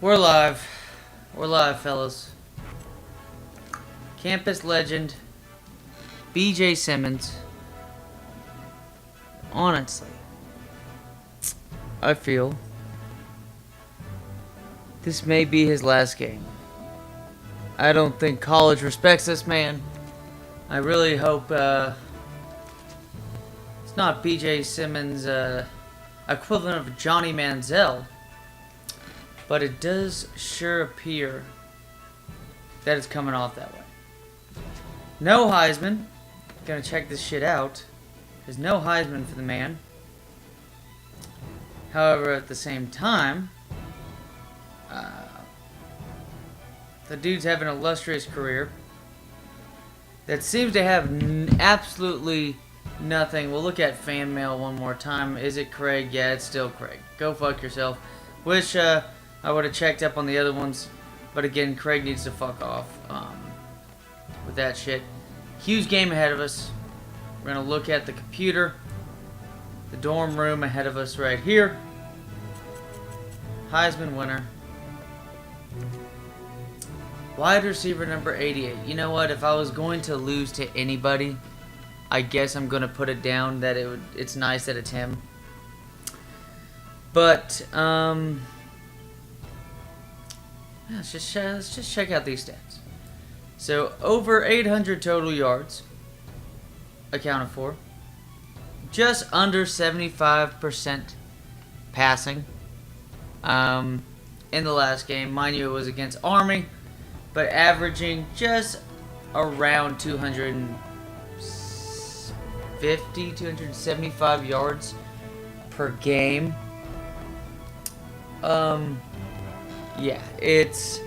We're live. We're live, fellas. Campus legend, B.J. Simmons. Honestly, I feel this may be his last game. I don't think college respects this man. I really hope it's not B.J. Simmons' equivalent of Johnny Manziel. But it does sure appear that it's coming off that way. No Heisman. Gonna check this shit out. There's no Heisman for the man. However, at the same time, the dude's having an illustrious career that seems to have absolutely nothing. We'll look at fan mail one more time. Is it Craig? Yeah, it's still Craig. Go fuck yourself. Wish I would have checked up on the other ones, but again, Craig needs to fuck off with that shit. Huge game ahead of us. We're gonna look at the computer, the dorm room ahead of us right here. Heisman winner, wide receiver number 88. You know what? If I was going to lose to anybody, I guess I'm gonna put it down that it's nice that it's him. But let's just check out these stats. So over 800 total yards accounted for. Just under 75% passing in the last game. Mind you, it was against Army, but averaging just around 250, 275 yards per game. Yeah, it's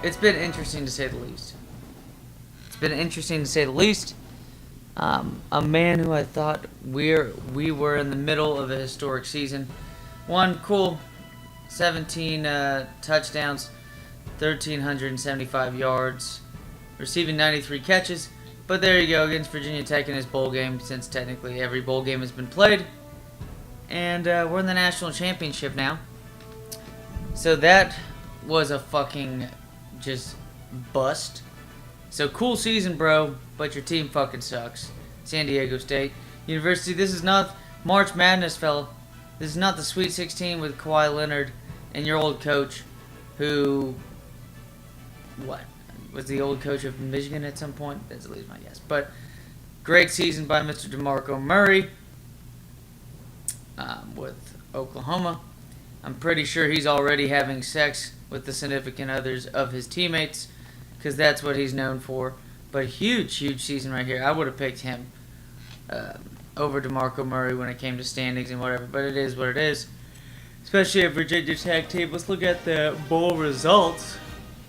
it's been interesting to say the least. A man who I thought we were in the middle of a historic season. One cool 17 touchdowns, 1,375 yards, receiving 93 catches. But there you go, against Virginia Tech in his bowl game, since technically every bowl game has been played. And we're in the national championship now. So that was a fucking just bust. So cool season, bro, but your team fucking sucks. San Diego State University. This is not March Madness, fella. This is not the Sweet 16 with Kawhi Leonard and your old coach, who, what, was the old coach of Michigan at some point? That's at least my guess. But great season by Mr. DeMarco Murray. With Oklahoma. I'm pretty sure he's already having sex with the significant others of his teammates, because that's what he's known for. But huge season right here. I would have picked him over DeMarco Murray when it came to standings and whatever, but it is what it is. Especially a Virginia Tech team. Let's look at the bowl results,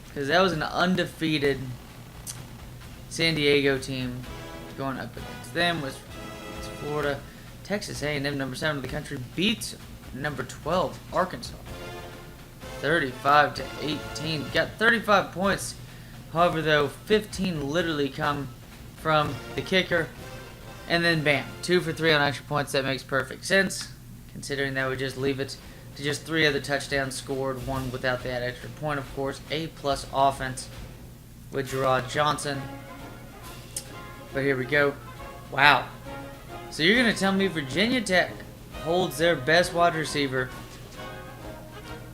because that was an undefeated San Diego team going up against them. Was Florida. Texas A&M, number 7 in the country, beats number 12, Arkansas, 35-18. Got 35 points. However, though, 15 literally come from the kicker. And then, bam, 2 for 3 on extra points. That makes perfect sense, considering that would just leave it to just 3 other touchdowns scored, 1 without that extra point, of course. A-plus offense with Gerard Johnson. But here we go. Wow. So you're going to tell me Virginia Tech holds their best wide receiver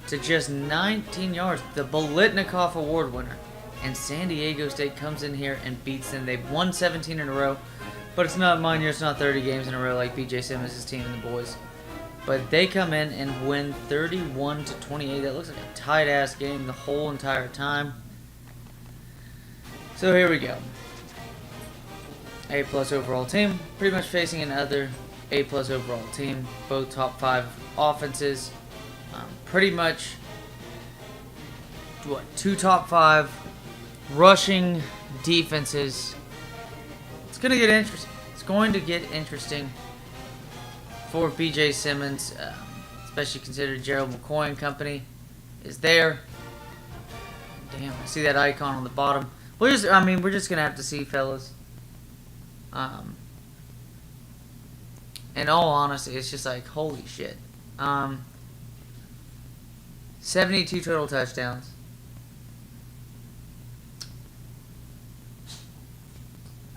to just 19 yards, the Bolitnikoff Award winner, and San Diego State comes in here and beats them. They've won 17 in a row, but it's not, mind you, it's not 30 games in a row like B.J. Simmons' team and the boys. But they come in and win 31-28. That looks like a tight-ass game the whole entire time. So here we go. A-plus overall team, pretty much facing another A-plus overall team, both top 5 offenses, pretty much, 2 top 5 rushing defenses. It's going to get interesting. It's going to get interesting for B.J. Simmons, especially considering Gerald McCoy and company is there. Damn, I see that icon on the bottom. We're just going to have to see, fellas. In all honesty, it's just like, holy shit. Um, 72 total touchdowns.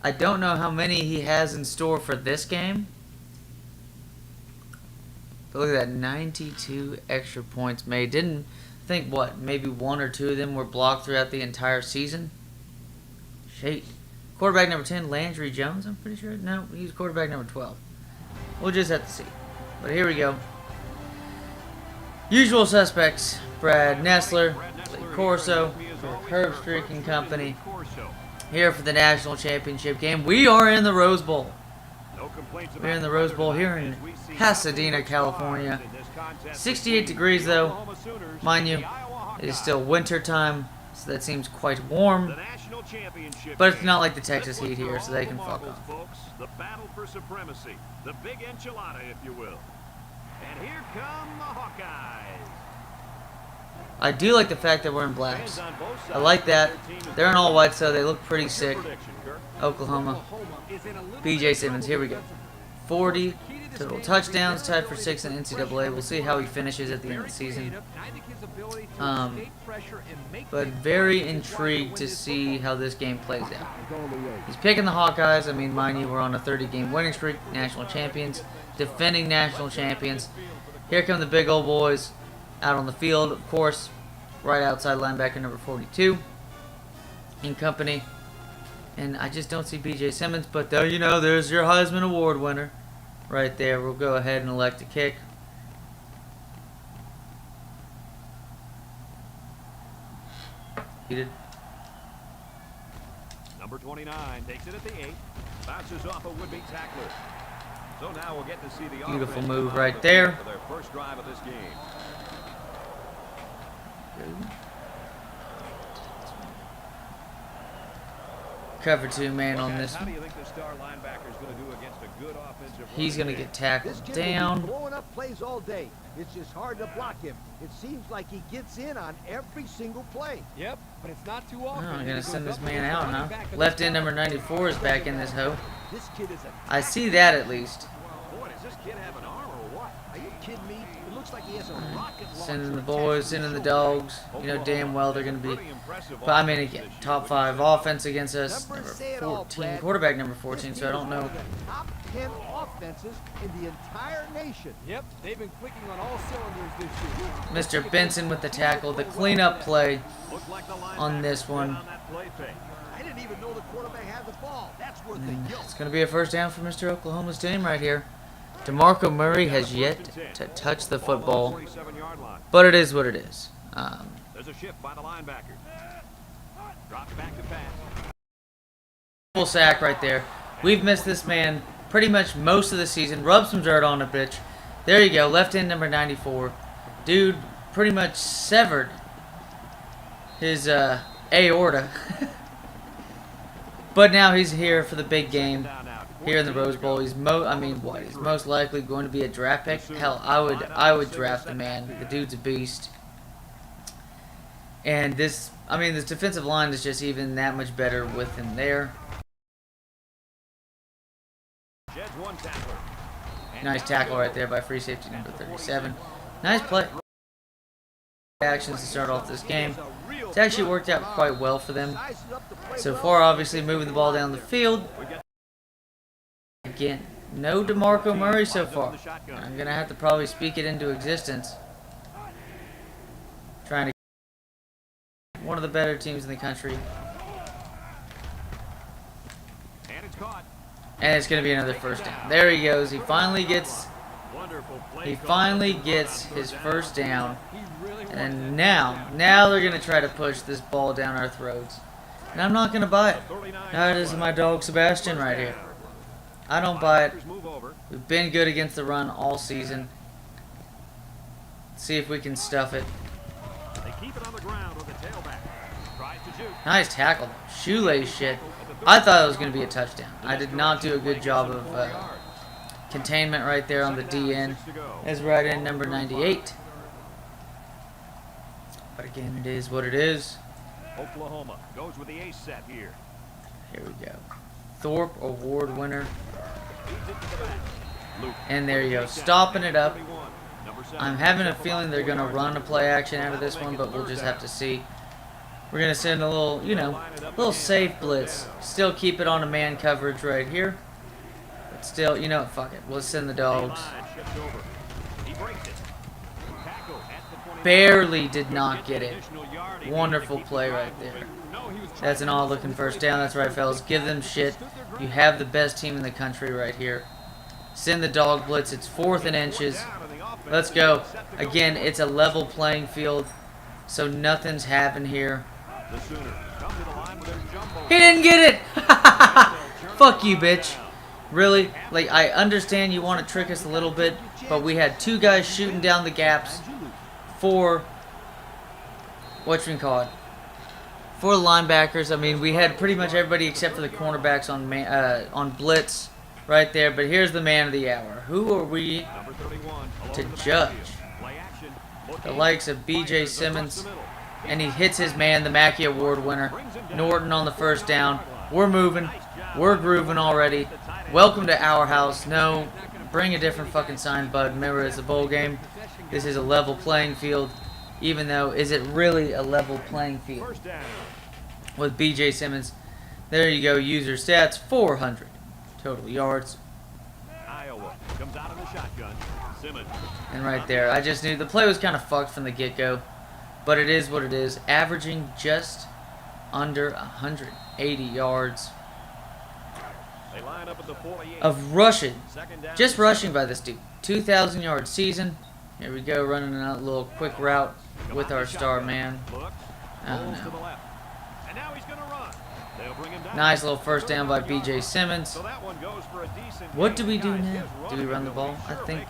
I don't know how many he has in store for this game. But look at that, 92 extra points made. Didn't think, what, maybe 1 or 2 of them were blocked throughout the entire season? Shit. Quarterback number 10, Landry Jones, I'm pretty sure. No, he's quarterback number 12. We'll just have to see. But here we go. Usual suspects, Brad Nessler, Lee Corso, Herb Streak and Company. Here for the national championship game. We are in the Rose Bowl. We're in the Rose Bowl here in Pasadena, California. 68 degrees though. Mind you, it is still winter time, so that seems quite warm. But it's not like the Texas heat here, so they can fuck off. The battle for supremacy, the big enchilada, if you will. And here come the Hawkeyes. I do like the fact that we're in blacks. I like that. They're in all white, so they look pretty sick. Oklahoma. B.J. Simmons, here we go. 40 total touchdowns, tied for 6th in NCAA. We'll see how he finishes at the end of the season. But very intrigued to see how this game plays out. He's picking the Hawkeyes. I mean, mind you, we're on a 30-game winning streak. National champions. Defending national champions. Here come the big old boys out on the field, of course. Right outside linebacker number 42 in Company. And I just don't see B.J. Simmons, but there, you know, there's your Heisman Award winner right there. We'll go ahead and elect a kick. He did. Number 29 takes it at the 8. Bounces off a would-be tackler. So now we'll get to see the beautiful move right there. For their first drive of this game. Cover 2 man on this one. He's going to get tackled down. Blowing up plays all day. It's just hard to block him. It seems like he gets in on every single play. Yep, but it's not too often. Oh, I'm going to send this man out, huh? Left end number 94 is back in this hoe. I see that at least. Boy, does this kid have an arm or what? Are you kidding me? It looks like he has a rocket launcher. Sending the boys, sending the dogs. You know damn well they're going to be. But I mean, again, top 5 offense against us. Number 14, quarterback number 14, so I don't know. Top 10 offenses in the entire nation. Yep, they've been clicking on all cylinders this year. Mr. Benson with the tackle, the cleanup play on this one. I didn't even know the quarterback had the ball. That's worth the guilt. It's going to be a first down for Mr. Oklahoma's team right here. DeMarco Murray has yet to touch the football, but it is what it is. There's a shift by the linebacker. Drops back to pass. Full sack right there. We've missed this man pretty much most of the season. Rub some dirt on it, bitch. There you go. Left end number 94. Dude pretty much severed his aorta. But now he's here for the big game. Here in the Rose Bowl, he's he's most likely going to be a draft pick. Hell, I would draft the man. The dude's a beast. And this defensive line is just even that much better with him there. Nice tackle right there by free safety number 37. Nice play. Actions to start off this game. It's actually worked out quite well for them. So far, obviously, moving the ball down the field. Again, no DeMarco Murray so far. I'm going to have to probably speak it into existence. Trying to get one of the better teams in the country. And it's going to be another first down. There he goes. He finally gets his first down. And now they're going to try to push this ball down our throats. And I'm not going to buy it. That is my dog Sebastian right here. I don't buy it. We've been good against the run all season. Let's see if we can stuff it. Nice tackle. Shoelace shit. I thought it was going to be a touchdown. I did not do a good job of containment right there on the DN. As right in number 98. But again, it is what it is. Oklahoma goes with the ace set here. Here we go. Thorpe Award winner. And there you go. Stopping it up. I'm having a feeling they're going to run a play action out of this one, but we'll just have to see. We're going to send a little, you know, little safe blitz. Still keep it on a man coverage right here. But still, you know, fuck it. We'll send the dogs. Barely did not get it. Wonderful play right there. That's an all-looking first down. That's right, fellas. Give them shit. You have the best team in the country right here. Send the dog blitz. It's 4th and inches. Let's go. Again, it's a level playing field, so nothing's happened here. He didn't get it! Fuck you, bitch. Really? Like, I understand you want to trick us a little bit, but we had 2 guys shooting down the gaps for whatchamacallit, for linebackers. I mean, we had pretty much everybody except for the cornerbacks on blitz right there. But here's the man of the hour. Who are we to judge? The likes of B.J. Simmons, and he hits his man, the Mackey Award winner, Norton, on the first down. We're moving. We're grooving already. Welcome to our house. No, bring a different fucking sign, bud. Remember, it's a bowl game. This is a level playing field. Even though, is it really a level playing field? With B.J. Simmons. There you go. User stats, 400 total yards. Iowa comes out in the shotgun. Simmons. And right there, I just knew the play was kind of fucked from the get-go. But it is what it is. Averaging just under 180 yards They line up at the 48. of rushing. Just rushing by this dude. 2,000 yard season. Here we go, running a little quick route with our star man. Oh no. Nice little first down by B.J. Simmons. What do we do now? Do we run the ball? I think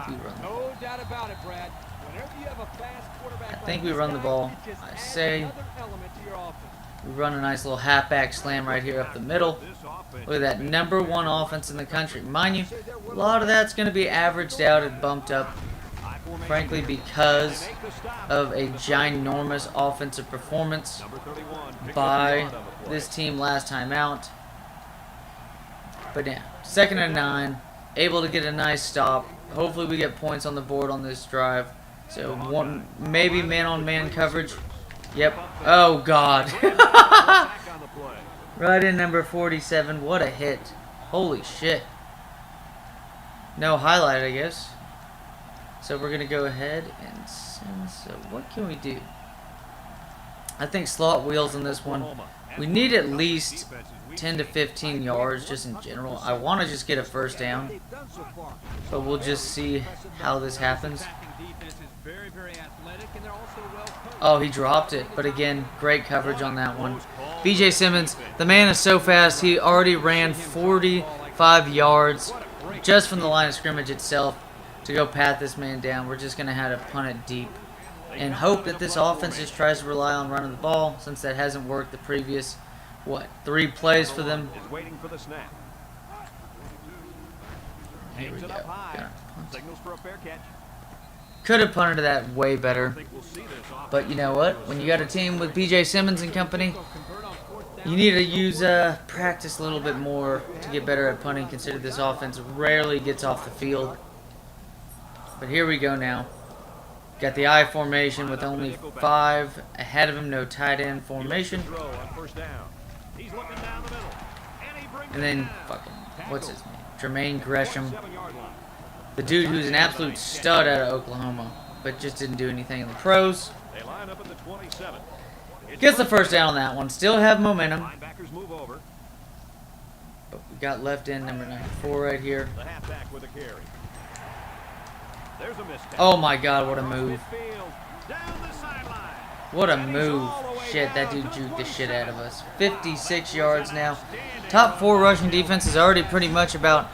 we run the ball. No doubt about it, Brad. Whenever you have a fast quarterback, I think we run the ball. I say we run a nice little halfback slam right here up the middle. Look at that, #1 offense in the country. Mind you, a lot of that's going to be averaged out and bumped up, frankly, because of a ginormous offensive performance by this team last time out. But yeah, 2nd and 9, able to get a nice stop. Hopefully we get points on the board on this drive. So one, maybe man-on-man coverage. Yep. Oh God. Right in number 47. What a hit. Holy shit. No highlight, I guess. So we're going to go ahead and send. So what can we do? I think slot wheels on this one. We need at least 10 to 15 yards just in general. I want to just get a first down. But we'll just see how this happens. Oh, he dropped it. But again, great coverage on that one. B.J. Simmons, the man is so fast. He already ran 45 yards just from the line of scrimmage itself to go pat this man down. We're just going to have to punt it deep and hope that this offense just tries to rely on running the ball, since that hasn't worked the previous, 3 plays for them. Here we go. Could have punted that way better. But you know what? When you got a team with B.J. Simmons and company, you need to use practice a little bit more to get better at punting, considering this offense rarely gets off the field. But here we go now. Got the I formation with only 5 ahead of him, no tight end formation. And then, fucking, what's his name? Jermaine Gresham. The dude who's an absolute stud out of Oklahoma, but just didn't do anything in the pros. Gets the first down on that one. Still have momentum. But we got left end number 94 right here. Oh my God, what a move. What a move. Shit, that dude juked the shit out of us. 56 yards now. Top 4 rushing defense is already pretty much about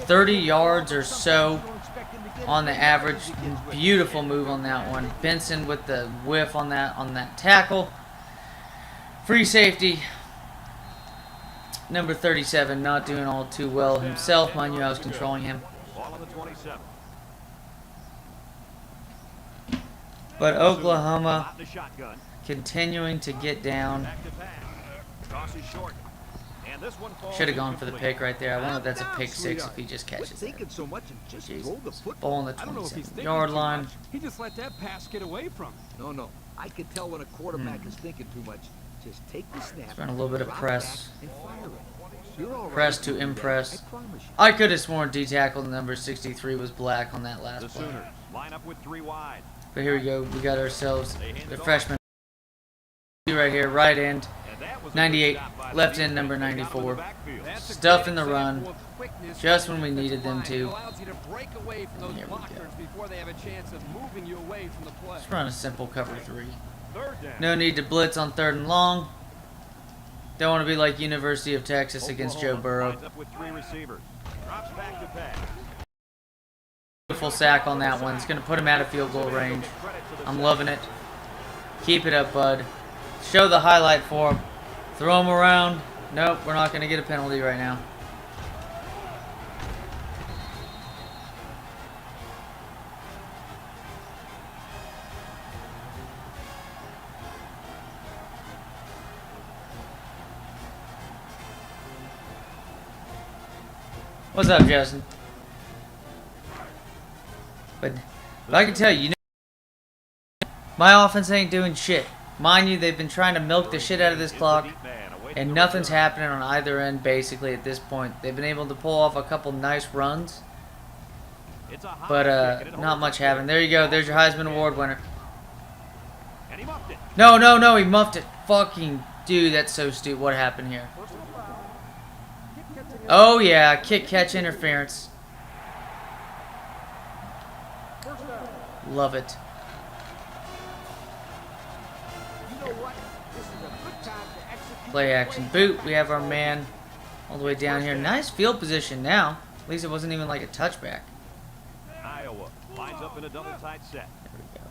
30 yards or so on the average. Beautiful move on that one. Benson with the whiff on that tackle. Free safety. Number 37 not doing all too well himself. Mind you, I was controlling him. But Oklahoma continuing to get down. And this one falls Should have gone for the incomplete. pick right there. I wonder if that's a Calm pick down, 6 sweetheart. if he just Quit catches it. thinking so much and just throw the Jesus. football. Ball on the I don't know if he's 27 thinking yard too line. much. He just let that pass get away from him. No. I can tell when a quarterback is thinking too much. Just take the snap. Let's run a little bit of drop press. back, and fire it. You're all right Press if to you do that, impress. I promise you. I could have sworn D-tackle number 63 was black on that The last play. Sooners line up with 3 wide. But here we go. We got ourselves They hand the it off. freshman right here, right end. And that was a good 98, stop by the left end defense. number They got him in the 94. backfield. That's a Stuff great in the example run, of quickness just from when we the needed them defensive to. line. It allows you to break away from those Here we go. blockers before they have a chance of moving you away from the play. Let's run a simple cover 3. 3rd down. No need to blitz on 3rd and long. Don't want to be like University of Texas against Joe Oklahoma Burrow. lines up with 3 receivers. Drops back to pass. Beautiful sack on that one. It's going to put him out of field goal range. I'm loving it. Keep it up, bud. Show the highlight for him. Throw him around. Nope, we're not going to get a penalty right now. What's up, Justin? But I can tell you, my offense ain't doing shit. Mind you, they've been trying to milk the shit out of this clock, and nothing's happening on either end, basically, at this point. They've been able to pull off a couple nice runs, but not much happening. There you go. There's your Heisman Award winner. And he muffed it. No, he muffed it. Fucking dude, that's so stupid. What happened here? Oh, yeah, kick catch interference. Love it. You know what? This is a good time to execute. Play action boot. We have our man all the way down here. Nice field position now. At least it wasn't even like a touchback. Iowa lines up in a double tight set. There we go.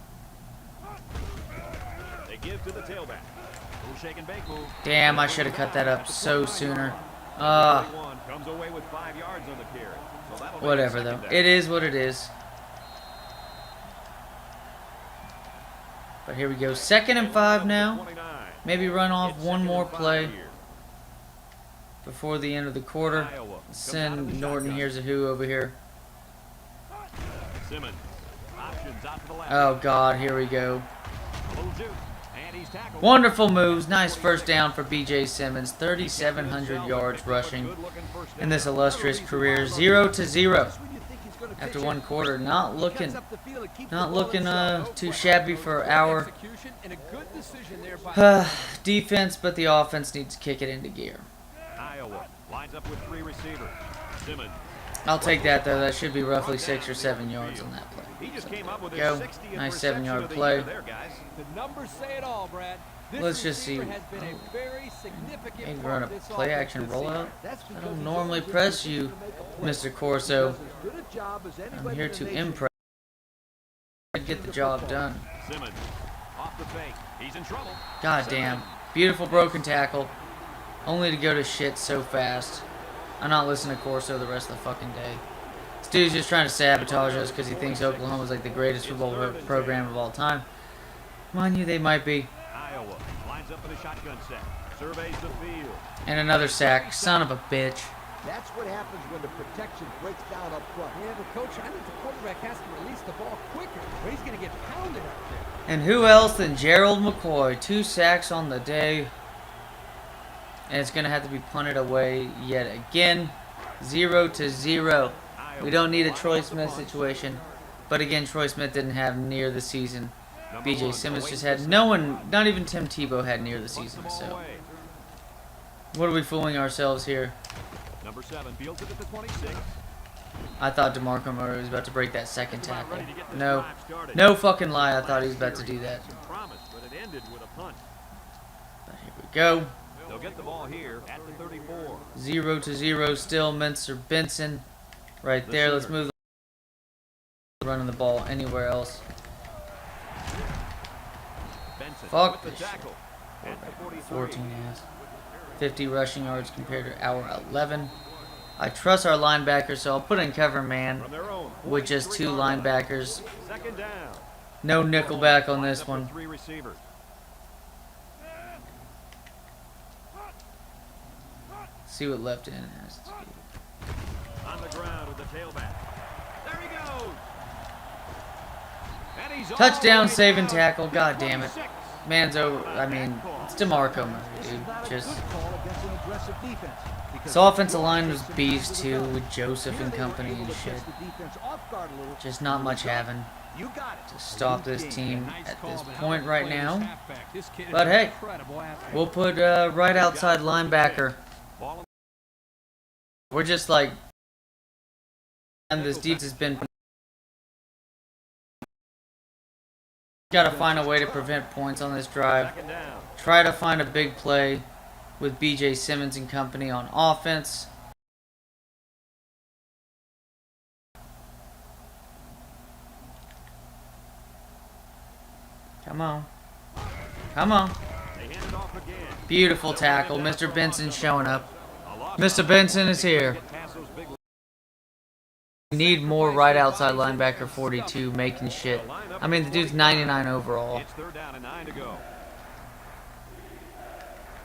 They give to the tailback. Little shake and bake move. Damn, I should have cut that up so sooner. 31 comes away with 5 yards on the carry. So that'll make it Whatever, second though. down. It is what it is. But here we go. 2nd and 5 now. 29. Maybe run off It's one 2nd more and 5 play here. before the end of the quarter. Iowa comes out of Send the Norton shotgun. here's a who over here. Simmons options out to the left. Oh, God. Here we go. A little juke, and he's tackled. Wonderful moves. Nice first down for B.J. Simmons. 3,700 yards rushing in this illustrious career. 0-0 after one quarter. Not looking too shabby for our Execution and a good decision there by defense, but the offense needs to kick it into gear. Iowa lines up with 3 receivers. Simmons. I'll take that, though. That should be roughly 6 or 7 yards on that play. He just came up with his Go. 60th Nice reception 7-yard of the play. year there, guys. the numbers say it all, Brad. This Let's just see. receiver has been a very significant Maybe part run a of this play offense action this season. rollout. That's I because don't he's normally always press in you, position to make a play. Mr. Corso. Does as good a job as I'm anybody here in the to nation. impress. Get the job done. Simmons off the fake. He's in trouble. God damn. Beautiful broken tackle. Only to go to shit so fast. I'm not listening to Corso the rest of the fucking day. This dude's just trying to sabotage us because he thinks Oklahoma's like the greatest football program of all time. Mind you, they might be. Iowa lines up in a shotgun set. Surveys the field. And another sack. Son of a bitch. That's what happens when the protection breaks down up front. Yeah, but coach, I think the quarterback has to release the ball quicker, or he's going to get pounded out there. And who else than Gerald McCoy? 2 sacks on the day. And it's going to have to be punted away yet again. 0-0. We don't need a Troy Smith situation. But again, Troy Smith didn't have near the season. B.J. Simmons just had no one, not even Tim Tebow had near the season. So, what are we fooling ourselves here? Number 7 fields it at the 26. I thought DeMarco Murray was about to break that second tackle. No. No fucking lie, I thought he was about to do that. Promise, but it ended with a punt. But here we go. They'll get the ball here at the 34. 0-0 still. Menser Benson right there. Let's move the running the ball anywhere else. Benson Fuck with this the shit. tackle at the 43. 14 ass. 50 rushing yards compared to our 11. I trust our linebackers, so I'll put in cover man From their own with just 2 43-yard line. linebackers. Second down. No nickelback on Lines this up one. with 3 receivers. See what left in has to be. On the ground with the tailback. There he goes. And he's all Touchdown, the way saving down. tackle. God damn it. 26. Man's over. I mean, it's DeMarco Murray, This is dude. not a Just good call against an aggressive defense, because this offensive line was aggressive beast defense too to the with Joseph Here and they were company able and to shit. catch the defense off guard a little. Just not much having You got it. to stop this team Nice at call, this but how point about right playing this now. halfback? This kid is But an hey, incredible athlete. we'll put right outside linebacker. Ball on We're just like, and this defense has been. Got to find a way to prevent points on this drive. second down. Try to find a big play with BJ Simmons and company on offense. Come on. Come on. They hand it off again. Beautiful tackle. Mr. Benson showing up. A loss Mr. Benson is here. get past those big We need more right outside linebacker 42 making shit. I mean, the dude's 99 overall. It's third down and 9 to go.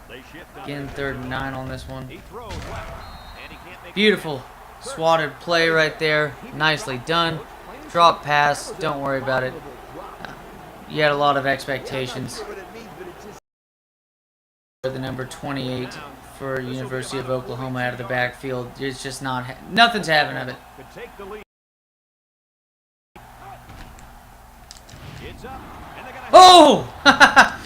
They shift on Again, it. 3rd and 9 on this one. He throws left, and he can't make Beautiful. Swatted play right there. Nicely done. Drop pass. Don't worry about it. You had a lot of expectations for the number 28 for University of Oklahoma out of the backfield. It's just not, nothing's happening of it. could take the lead. It's up, and they're gonna Oh!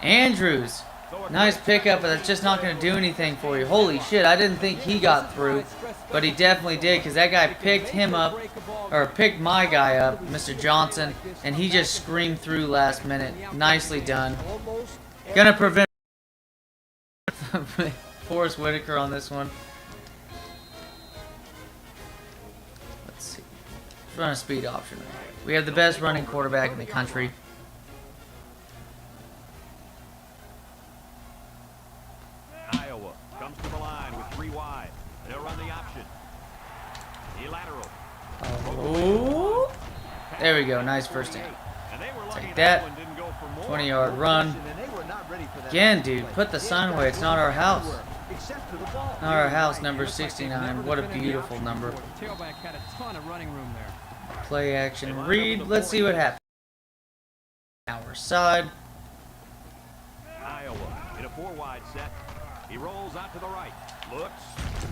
Andrews. Nice pickup, but that's just not going to do anything for you. Holy shit, I didn't think he got through, but he definitely did, because that guy picked him up, or picked my guy up, Mr. Johnson, and he just screamed through last minute. Nicely done. Gonna prevent Forrest Whitaker on this one. Let's see. Let's run a speed option. We have the best running quarterback in the country. Iowa comes to the line with 3 wide. They'll run the option. The lateral. Oh. There we go. Nice first down. And they were lucky Take that. one didn't go for more. 20-yard run. And they were not ready for that. Again, dude, put the sign away. It's not our house. Except for the ball. Not our house, number 69. What a beautiful number. The tailback had a ton of running room there. Play action read. Let's see what happens. Our side. Iowa in a 4 wide set. He rolls out to the right. Looks.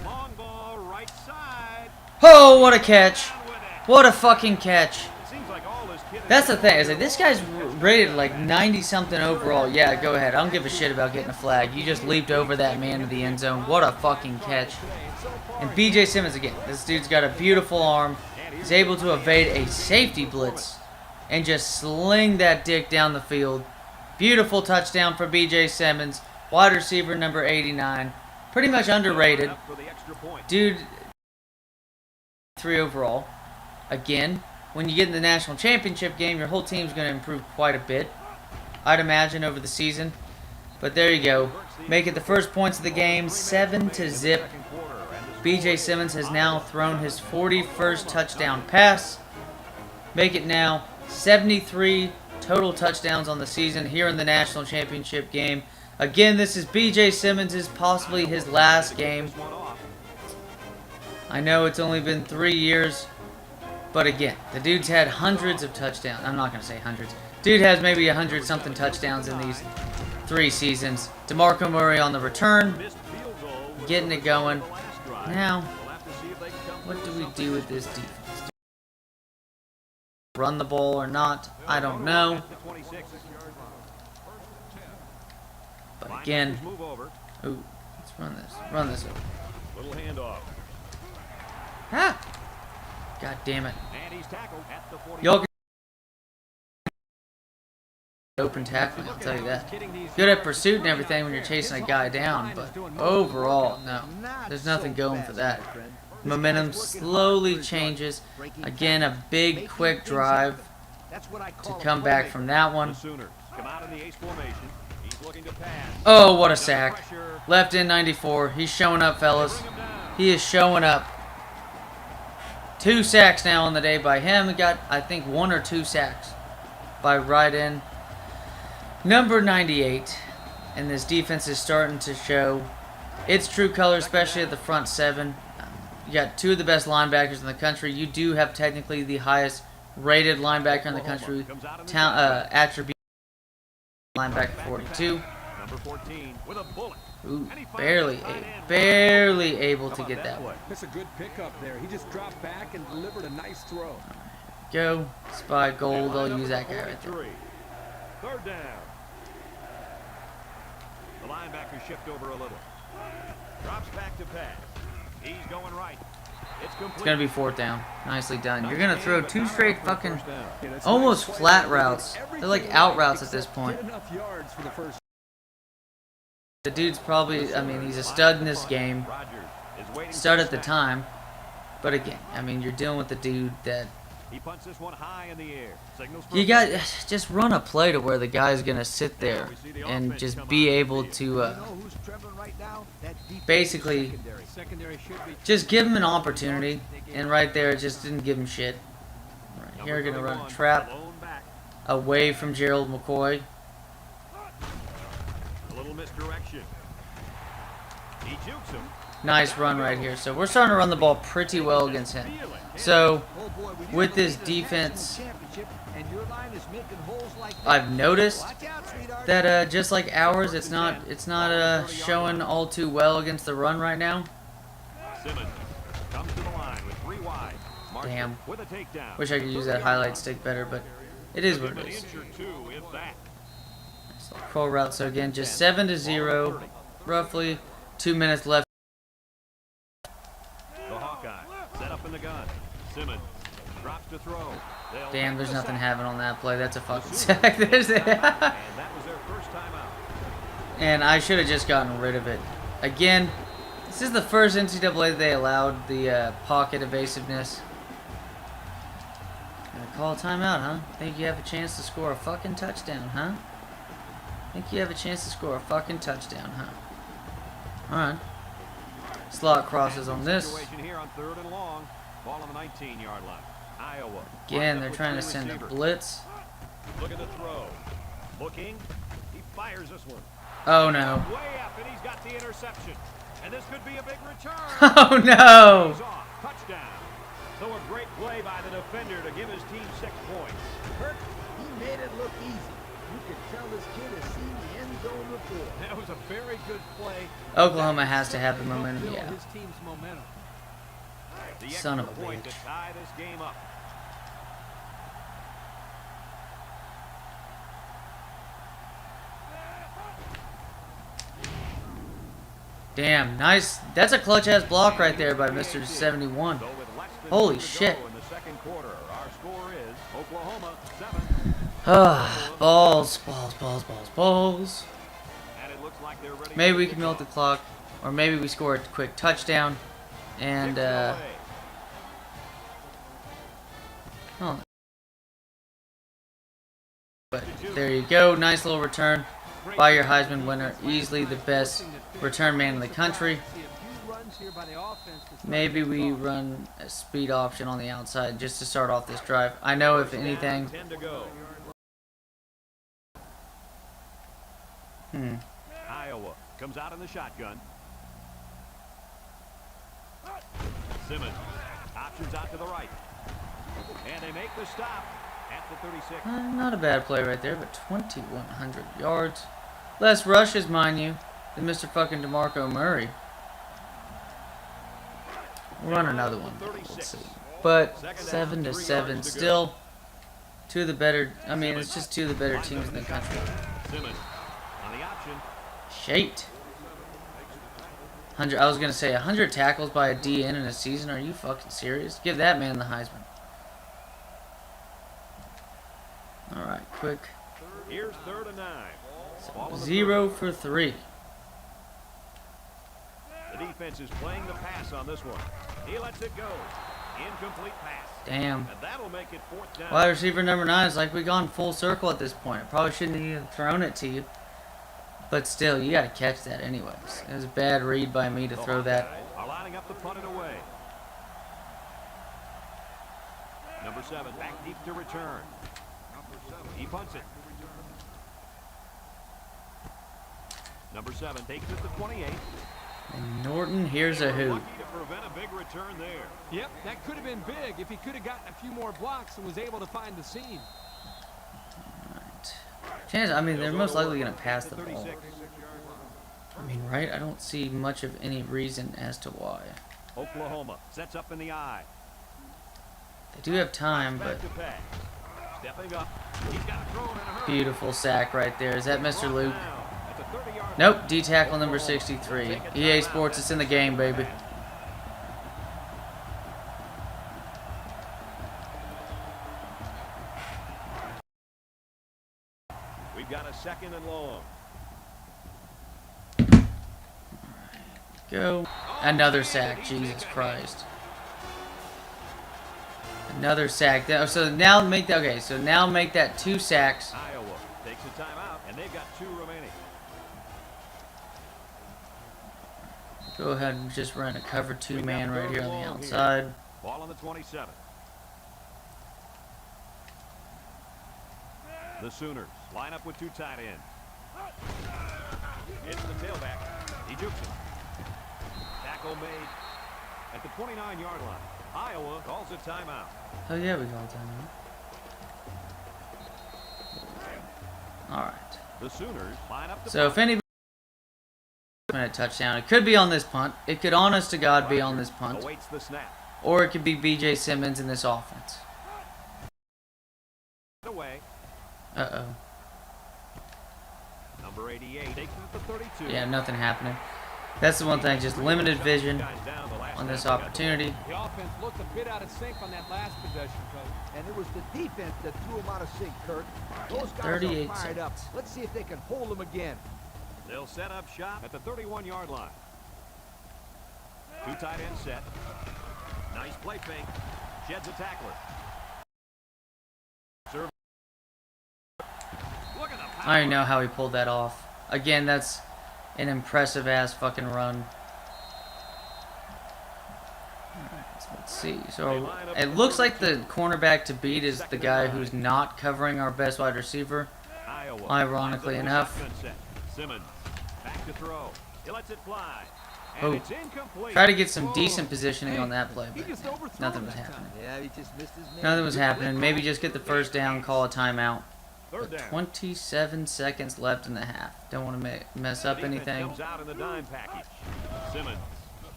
Long ball right side. Oh, what a catch. Down with it. What a fucking catch. It seems like all this kid That's the thing. Is like this guy's rated like 90-something overall. Yeah, go ahead. I don't give a shit about getting a flag. You just leaped over that man to the end zone. What a fucking catch. And BJ Simmons again. This dude's got a beautiful arm. He's able to evade a safety blitz and just sling that dick down the field. Beautiful touchdown for BJ Simmons. Wide receiver number 89. Pretty much underrated. for the extra point. Dude, 3 overall. Again, when you get in the national championship game, your whole team's going to improve quite a bit, I'd imagine, over the season. But there you go. Make it the first points of the game, 7-0. Second quarter, and this BJ Simmons has now thrown his 41st touchdown pass. Make it now 73 total touchdowns on the season here in the national championship game. Again, this is BJ Simmons' possibly his last game. one off. I know it's only been 3 years, but again, the dude's had hundreds of touchdowns. I'm not going to say hundreds. Dude has maybe 100-something touchdowns in these 3 seasons. DeMarco Murray on the return, Missed field goal was getting it going. the last drive. Now, We'll have to see if they can come what through do we something do with this defense? Run the ball or not? I don't know. at the 26. But again, Linebackers move over. ooh, let's run this. Run this over. Little handoff. Ah! God damn it. And he's tackled at the 40. Y'all open tackling, I'll tell you that. Good at pursuit and everything when you're chasing a guy down, but overall, no. There's nothing going for that. Momentum slowly changes. Again, a big, quick drive to come back from that one. The Sooners come out in the ace formation. He's looking to pass. Oh, what a sack. Left in 94. He's showing up, fellas. He is showing up. 2 sacks now on the day by him. He got, I think, 1 or 2 sacks by right in number 98. And this defense is starting to show its true color, especially at the front seven. You got two of the best linebackers in the country. You do have technically the highest rated linebacker in the country. Attribute linebacker 42. Number 14 with a bullet. Ooh, barely able to get that one. That's a good pickup there. He just dropped back and delivered a nice throw. Go. Spy gold. I'll use that guy right there. 3rd down. The linebacker shift over a little. Drops back to pass. He's going right. It's complete. It's going to be 4th down. Nicely done. You're going to throw 2 straight fucking almost flat routes. They're like out routes at this point. The dude's probably, I mean, he's a stud in this game. Stud at the time. But again, I mean, you're dealing with the dude that he punts this one high in the air. You got just run a play to where the guy's gonna sit there and just be able to basically just give him an opportunity. And right there, it just didn't give him shit. Right here, gonna run a trap away from Gerald McCoy. A little misdirection. He jukes him. Nice run right here. So we're starting to run the ball pretty well against him. So with this defense, I've noticed that just like ours, it's not showing all too well against the run right now. Simmons comes to the line with 3 wide. Damn. With a takedown. Wish I could use that highlight stick better, but it is what it is. Nice little curl route. So again, just 7-0, roughly 2 minutes left. Set up in the gun. Simmons drops to throw. Damn, there's nothing having on that play. That's a fucking sack. There's and that was their first time out. And I should have just gotten rid of it. Again, this is the first NCAA they allowed the pocket evasiveness. Gonna call a timeout, huh? Think you have a chance to score a fucking touchdown, huh? Think you have a chance to score a fucking touchdown, huh? Alright. Slot crosses on this. Here on 3rd and long. Ball on the 19-yard line. Iowa. Again, they're trying to send a blitz. Look at the throw. Looking. He fires this one. Oh no. Way up, and he's got the interception. And this could be a big return. Oh no. Touchdown. So a great play by the defender to give his team 6 points. Kirk, he made it look easy. You could tell this kid has seen the end zone before. That was a very good play. Oklahoma has to have the momentum, yeah. His team's momentum. The Son of a extra point bitch. to tie this game up. Damn, nice. That's a clutch ass block right there by Mr. 71. Holy shit. In the second quarter, our score is Oklahoma 7. Balls. And it looks like they're ready. Maybe we can milk the clock, or maybe we score a quick touchdown, and oh. But there you go, nice little return by your Heisman winner, easily the best return man in the country. Maybe we run a speed option on the outside just to start off this drive. I know if anything. Iowa comes out in the shotgun. Simmons options out to the right. And they make the stop at the 36. Not a bad play right there, but 2,100 yards. Less rushes, mind you, than Mr. fucking DeMarco Murray. We'll run another one. Let's see. But 7-7, still two of the better. I mean, it's just two of the better teams in the country. Simmons on the option. Shit. 100. I was gonna say 100 tackles by a DN in a season. Are you fucking serious? Give that man the Heisman. All right, quick. Here's 3rd and 9. So 0 for 3. The defense is playing the pass on this one. He lets it go. Incomplete pass. Damn. And that'll make it 4th down. Wide receiver number 9 is like we gone full circle at this point. I probably shouldn't have even thrown it to you. But still, you gotta catch that anyways. It was a bad read by me to throw that. Are lining up the punted away. Number 7 back deep to return. He punts it. Number 7 takes it to 28. And Norton, here's a hoot. Lucky to prevent a big return there. Yep, that could have been big if he could have gotten a few more blocks and was able to find the seam. Alright. Chance, I mean, they're most likely going to pass the ball. I mean, right? I don't see much of any reason as to why. Oklahoma sets up in the eye. They do have time, but Back to pass. Stepping up. He's got to throw it in a hurry. beautiful sack right there. Is that Mr. Luke? Now, at the 30-yard Nope, D tackle number 63. EA Sports, it's in the game, baby. We've got a 2nd and long. Go. Another sack, Jesus Christ. Another sack. So now make that, okay, so now make that 2 sacks. Iowa takes a timeout, and they've got 2 remaining. Go ahead and just run a cover 2 man right here on the outside. Ball on the 27. The Sooners line up with 2 tight ends. It's the tailback. He jukes it. Tackle made at the 29-yard line. Iowa calls a timeout. Oh yeah, we call timeout. Alright. The Sooners line up the So if anybody a touchdown, it could be on this punt. It could honest to God be on this punt. awaits the snap. Or it could be BJ Simmons in this offense. Away. Uh-oh. Number 88 takes it at the 32. Yeah, nothing happening. That's the one thing, just limited vision Guys down the last on this snap. opportunity. The offense looked a bit out of sync on that last possession, Coach. And it was the defense that threw him out of sync, Kurt. Those guys 38 are fired up. seconds. Let's see if they can hold him again. They'll set up shop at the 31-yard line. 2 tight ends set. Nice play fake. Sheds a tackler. Serve. Look at the power. I don't even know how he pulled that off. Again, that's an impressive ass fucking run. Alright, so let's see. So it looks like the cornerback to beat is the guy who's not covering our best wide receiver. Iowa Ironically lines up enough. the shotgun set. Simmons back to throw. He lets it fly. And Oh. it's incomplete. Try to get some decent positioning on that play, He but just overthrew nothing him was that happening. Yeah, he just missed his man. Nothing was happening. Maybe just get the first down, call a timeout. Third down. 27 seconds left in the half. Don't want to mess up Defense anything. comes out in the dime package. Simmons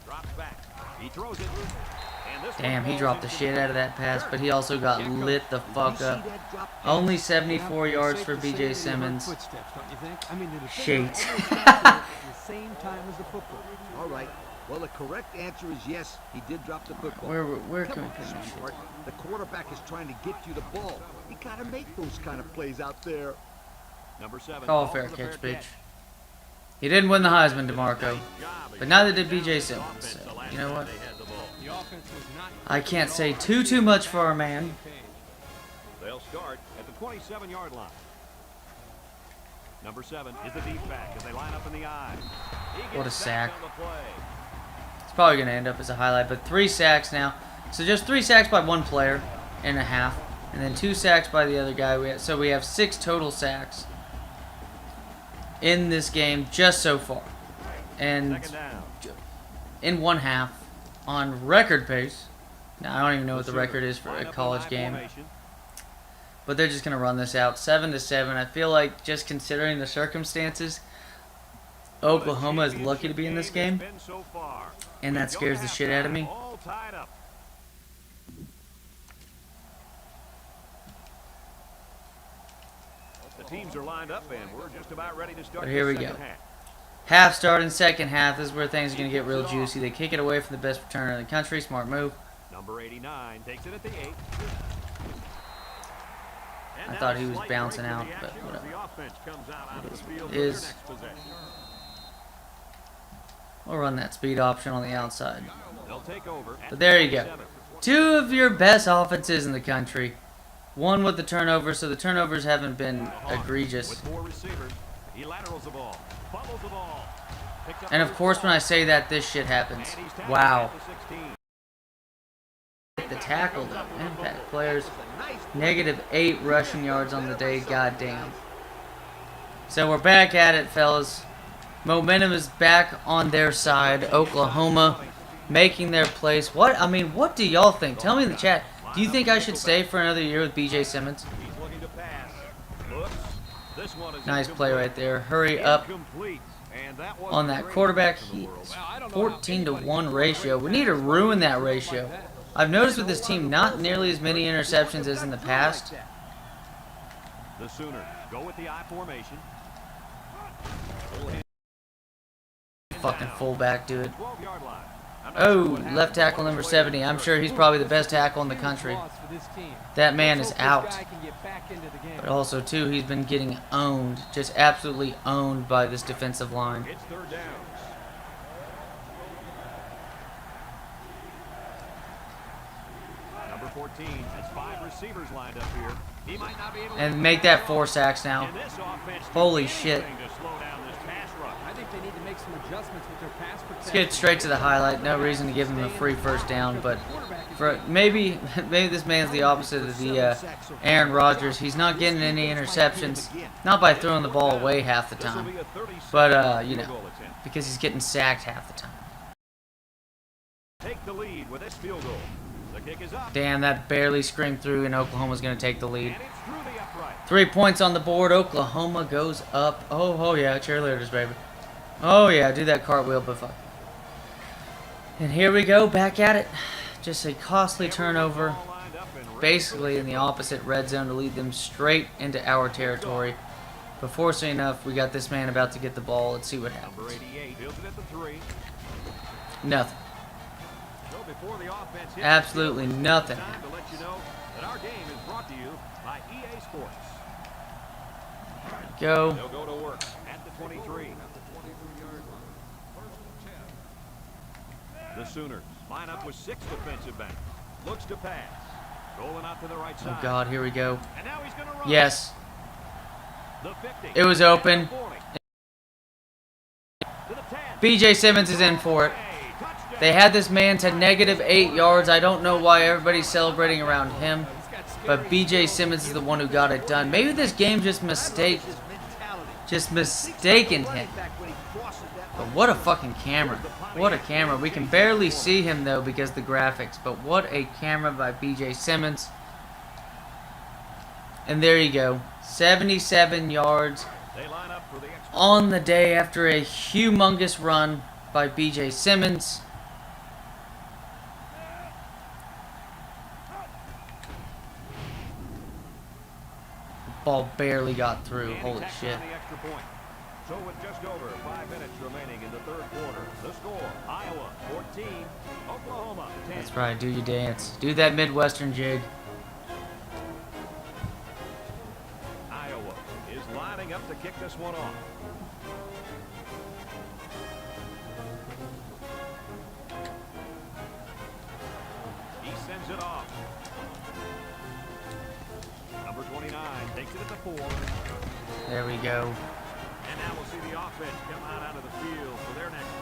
drops back. He throws it. And this Damn, one he falls dropped the into shit out of that pass, but he also got lit the fuck up. Only 74 yards for BJ Simmons. Footsteps, don't you think? I mean, the Shit. at the same time as the football. All right. Well, the correct answer is yes. He did drop the football. Where Come can we on, put this shit? Smart. The quarterback is trying to get you the ball. You gotta make those kind of plays out there. Number 7. Call a fair catch, bitch. He didn't win the Heisman, DeMarco, but neither did BJ Simmons. So, you know what? The offense was not I can't say too much for our man. They'll start at the 27-yard line. Number 7 is the deep back as they line up in the eye. He What a gets sack. sacked on the play. It's probably going to end up as a highlight, but 3 sacks now. So just 3 sacks by one player and a half, and then 2 sacks by the other guy. So we have 6 total sacks in this game just so far. And Second down. in one half on record pace. Now, I don't even know what the Sooners record is for line a up in college I game. formation. But they're just going to run this out 7-7. I feel like just considering the circumstances, Oklahoma is lucky to be in this game, Been so far. and that We go scares the shit out of me. All tied up. The teams are lined up, and we're just about ready to start But here the we second go. half. Half starting, second half. This is where things are going to get real juicy. They kick it away from the best returner in the country. Smart move. Number 89 takes it at the 8. I thought he was bouncing out, but whatever. The offense comes out It is of the field what for it their is. next possession. We'll run that speed option on the outside. They'll take over. But there you go. 2 of your best offenses in the country. One with the turnover, so the turnovers haven't been egregious. With 4 receivers, he laterals the ball, fumbles the ball. Picks up And of first course, when down. I say that, this shit happens. And he's tackled Wow. at the 16. The tackle, though. Impact players. -8 rushing yards on the day. Goddamn. So we're back at it, fellas. Momentum is back on their side. Oklahoma making their place. What? I mean, what do y'all think? Tell me in the chat. Do you think I should stay for another year with B.J. Simmons? He's looking to pass. Looks. This one is Nice play right there. Hurry up on that quarterback. He's 14-to-1 ratio. We need to ruin that ratio. I've noticed with this team not nearly as many interceptions as in the past. The Sooners go with the I formation. Fucking fullback, dude. 12-yard line. Oh, left tackle number 70. I'm sure he's probably the best tackle in the country. That man is out. But also, too, he's been getting owned. Just absolutely owned by this defensive line. It's third down. Number 14 has 5 receivers lined up here. He might not be able to And make that 4 sacks now. Holy shit. I think they need to make some adjustments with their pass protection. Let's get straight to the highlight. No reason to give him a free first down, but for maybe this man's the opposite of the Aaron Rodgers. He's not getting any interceptions, not by throwing the ball away half the time, but you know, because he's getting sacked half the time. Take the lead with this field goal. The kick is up. Damn, that barely screamed through, and Oklahoma's going to take the lead. And it's through the upright. 3 points on the board. Oklahoma goes up. Oh yeah, cheerleaders, baby. Oh yeah, do that cartwheel, but fuck. And here we go, back at it. Just a costly turnover, basically in the opposite red zone to lead them straight into our territory. But fortunately enough, we got this man about to get the ball. Let's see what Number happens. 88 fields it at the 3. Nothing. So before the offense hits Absolutely the field, nothing. Time to let you know that our game is brought to you by EA Sports. Go. They'll go to work at the 23. The Sooners line up with 6 defensive backs. Looks to pass. Rolling out to the right side. Oh God, here we go. And now he's gonna run. Yes, The 50. it was open. 40. To the 10. B.J. Simmons is in for it. Hey, touchdown. They had this man to -8 yards. I don't know why everybody's celebrating around him, but B.J. Simmons is the one who got it done. Maybe this game just mistaken him. But what a fucking camera. What a camera. We can barely see him, though, because of the graphics. But what a camera by B.J. Simmons. And there you go. 77 yards They line up for the extra. on the day after a humongous run by B.J. Simmons. Ball barely got through. And he Holy tacks shit. on the extra point. So with just over 5 minutes remaining in the third quarter, the score, Iowa 14, Oklahoma 10. That's right. Do your dance. Do that Midwestern jig. Iowa is lining up to kick this one off. He sends it off. Number 29 takes it at the 4. There we go. And now we'll see the offense come out of the field for their next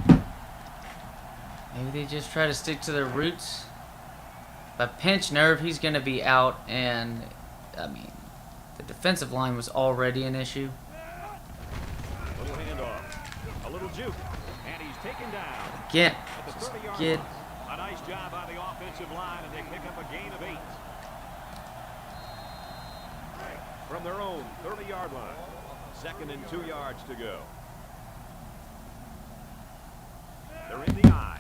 possession. Maybe they just try to stick to their roots. But pinch nerve, he's going to be out. And, I mean, the defensive line was already an issue. Little handoff. A little juke. And he's taken down. Again, At the just 30-yard get... line. A nice job by the offensive line, and they pick up a gain of 8. From their own 30-yard line. 2nd and 2 yards to go. They're in the eye.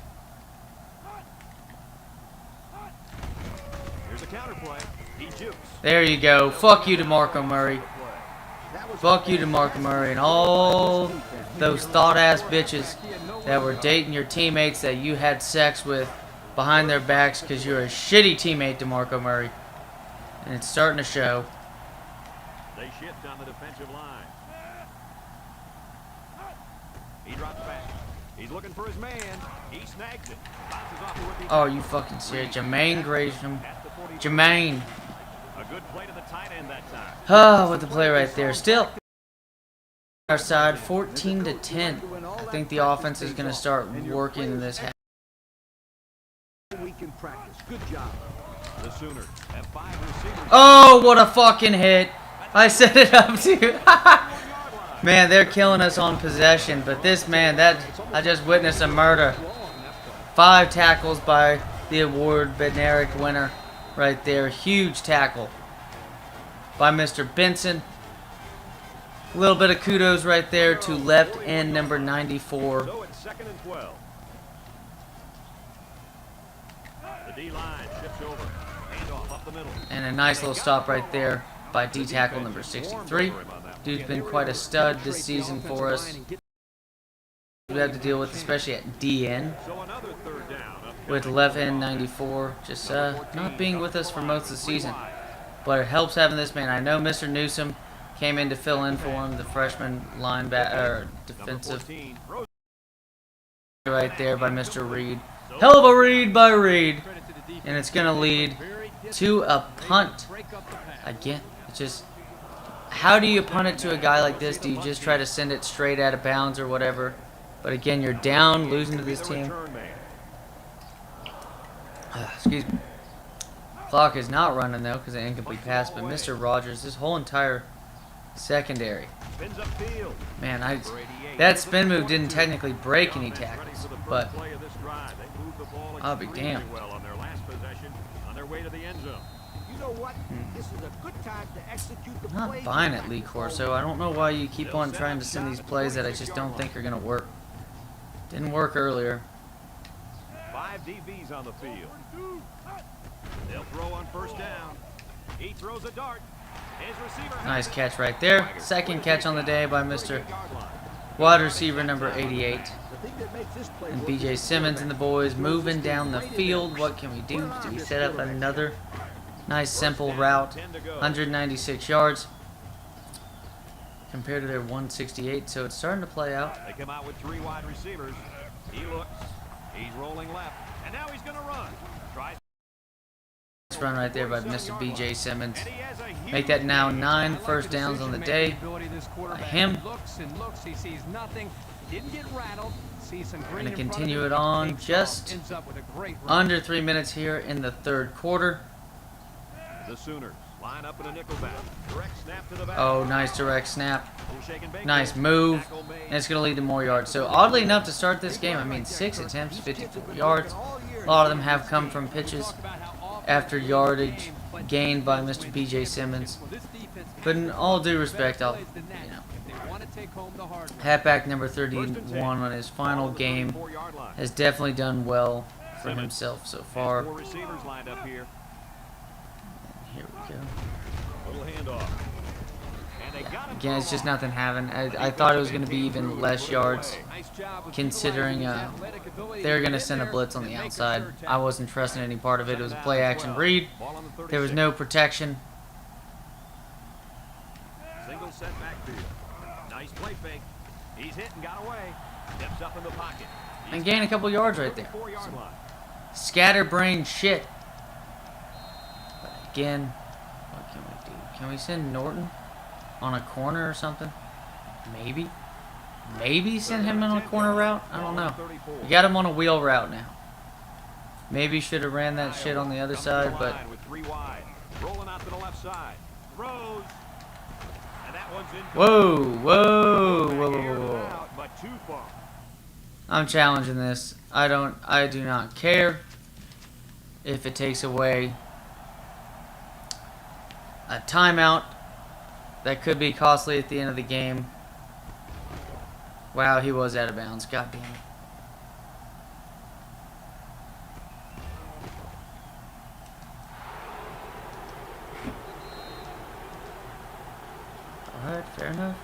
Here's a counter play. He jukes. There you go. Fuck you, DeMarco Murray. Fuck you, DeMarco Murray, and all those thought-ass bitches that were dating your teammates that you had sex with behind their backs because you're a shitty teammate, DeMarco Murray. And it's starting to show. They shift on the defensive line. He drops back. He's looking for his man. He snags it. Bounces off the rookie. Oh, you fucking serious. Jermaine Gresham. At the 40. Jermaine. A good play to the tight end that time. Oh, what the play right there. Still, our side, 14-10. I think the offense is going to start working in this half. We can practice. Good job. The Sooners have 5 receivers. Oh, what a fucking hit. I set it up too. Man, they're killing us on possession, but this man, I just witnessed a murder. 5 tackles by the award Bednarik winner right there. Huge tackle by Mr. Benson. A little bit of kudos right there to left end number 94. So it's 2nd and 12. The D-line shifts over. Handoff up the middle. And a nice little stop right there by D tackle number 63. Dude's been quite a stud this season for us. We have to deal with, especially at DN, So another 3rd down. with left end 94 just not being with us for most of the season. But it helps having this man. I know Mr. Newsom came in to fill in for him, the freshman linebacker, defensive right there by Mr. Reed. Hell of a read by Reed. And it's going to lead to a punt. Again, it's just, how do you punt it to a guy like this? Do you just try to send it straight out of bounds or whatever? But again, you're down, losing to this team. Excuse me. Clock is not running though because of an incomplete pass. But Mr. Rogers, this whole entire secondary, man, that spin move didn't technically break any tackles, but I'll be damned. You know what? This is a good time to execute the I'm play. not buying it, Lee Corso. I don't know why you keep on trying to send these plays that I just don't think are going to work. Didn't work earlier. 5 DBs on the field. They'll throw on 1st down. He throws a dart. His receiver. Nice catch right there. 2nd catch on the day by Mr. wide receiver number 88. And BJ Simmons and the boys moving down the field. What can we do? Do we set up another nice simple route? 196 yards compared to their 168. So it's starting to play out. They come out with 3 wide receivers. He looks. He's rolling left. And now he's going to run. Tries. Nice run right there by Mr. BJ Simmons. Make that now 9 first downs on the day by him. Going to continue it on just under 3 minutes here in the 3rd quarter. The Sooners line up in a nickel back. Direct snap to the back. Oh, nice direct snap. Nice move. And it's going to lead to more yards. So oddly enough to start this game, I mean 6 attempts, 54 yards. A lot of them have come from pitches after yardage gained by Mr. BJ Simmons. But in all due respect, halfback number 31 on his final game has definitely done well for himself so far. 4 receivers lined up here. Here we go. Little handoff. And they got him. Again, it's just nothing having. I thought it was going to be even less yards, considering they're going to send a blitz on the outside. I wasn't trusting any part of it. It was a play-action read. There was no protection. Single set backfield. Nice play fake. He's hit and got away. Steps up in the pocket. And gain a couple yards right there. 4-yard line. Scatterbrain shit. But again, what can we do? Can we send Norton on a corner or something? Maybe. Maybe send him on a corner route? I don't know. We got him on a wheel route now. Maybe should have ran that shit on the other side, but With 3 wide. Rolling out to the left side. Throws. And that one's in. whoa, whoa, whoa, whoa, whoa. But too far. I'm challenging this. I do not care if it takes away a timeout that could be costly at the end of the game. Wow, he was out of bounds. God damn it. Alright, fair enough.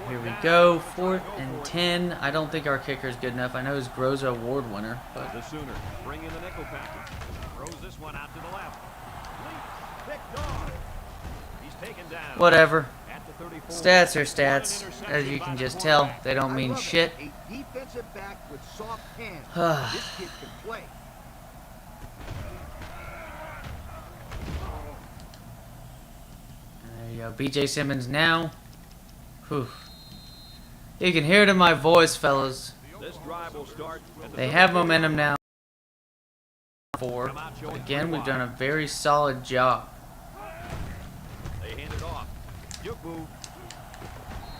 Here we go, 4th and 10. I don't think our kicker is good enough. I know he's Groza Award winner, but The Sooners bring in the nickel package. Throws this one out to the left. Picked off. He's taken down. whatever. At the 34. Stats are stats. As you can just tell, they don't mean shit. A defensive back with soft hands. This kid can play. There you go. BJ Simmons now. Whew. You can hear it in my voice, fellas. This drive will start at the They have momentum now. 4. But again, we've done a very solid job. They hand it off. Juke move.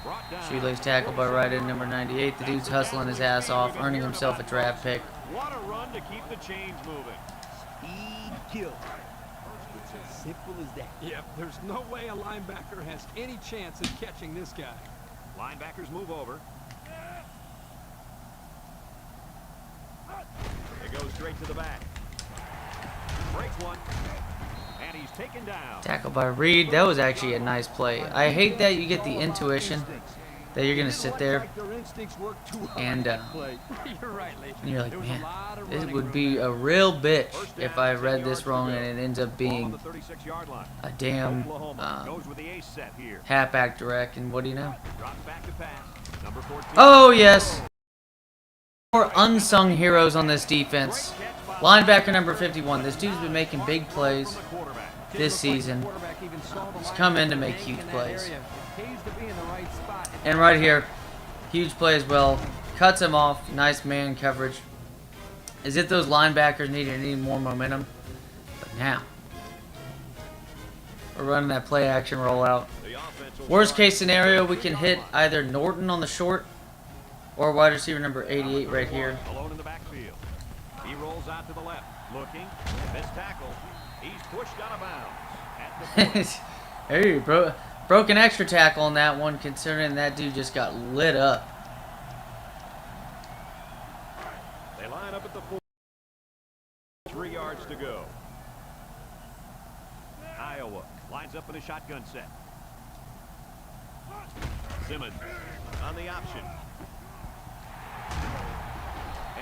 Brought down. Shoelace tackle by right end number 98. The dude's hustling his ass off, earning himself a draft pick. What a run to keep the chains moving. Speed kills. It's as simple as that. Yep, there's no way a linebacker has any chance of catching this guy. Linebackers move over. It goes straight to the back. Breaks one. And he's taken down. Tackle by Reed. That was actually a nice play. I hate that you get the intuition that you're going to sit there and You're right, Lee. you're like, There was a man, lot of it running would be a real bitch if I read this wrong and it ends up Ball on being the 36-yard line. a damn Oklahoma goes with the ace set here. halfback direct, and what do you know? Drops back to pass. Number 14. Oh, yes. More unsung heroes on this defense. Linebacker number 51. This dude's been making big plays this season. He's come in to make huge plays. And right here, huge play as well. Cuts him off. Nice man coverage. As if those linebackers needed any more momentum. But now, we're running that play action rollout. Worst case scenario, we can hit either Norton on the short or wide receiver number 88 right here. Alone in the backfield. He rolls out to the left. Looking. Missed tackle. He's pushed out of bounds. At the 40. Hey, broke an extra tackle on that one, considering that dude just got lit up. They line up at the 4. 3 yards to go. Iowa lines up in a shotgun set. Simmons on the option.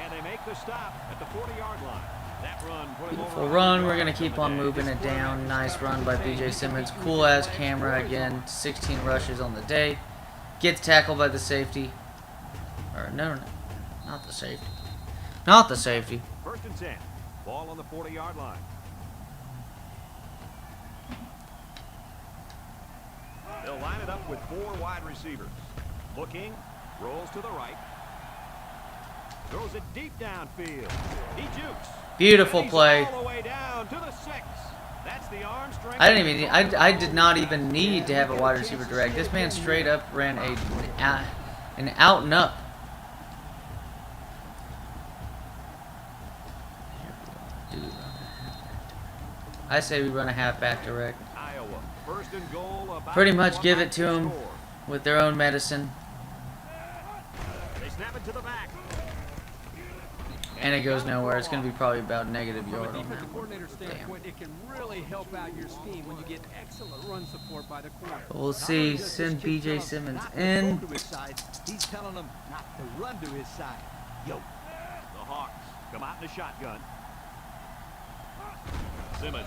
And they make the stop at the 40-yard line. That run put him Beautiful over run. We're going to keep on moving it down. Nice run by B.J. Simmons. Cool-ass camera again. 16 rushes on the day. Gets tackled by the safety. Or, no. Not the safety. Not the safety. 1st and 10. Ball on the 40-yard line. They'll line it up with 4 wide receivers. Looking. Rolls to the right. Throws it deep downfield. He jukes. Beautiful play. All the way down to the 6. That's the arm strength. I did not even need to have a wide receiver direct. This man straight up ran an out and up. I say we run a halfback direct. Iowa. 1st and goal. About Pretty much give it to to them with their own medicine. They snap it to the back. And it goes nowhere. It's going to be probably about negative From a yard on defensive that one. coordinator standpoint, it can really help out your scheme when you get excellent run support by the corner. But we'll see. Send B.J. Simmons in. He's telling them not to run to his side. Yo. The Hawks come out in a shotgun. Simmons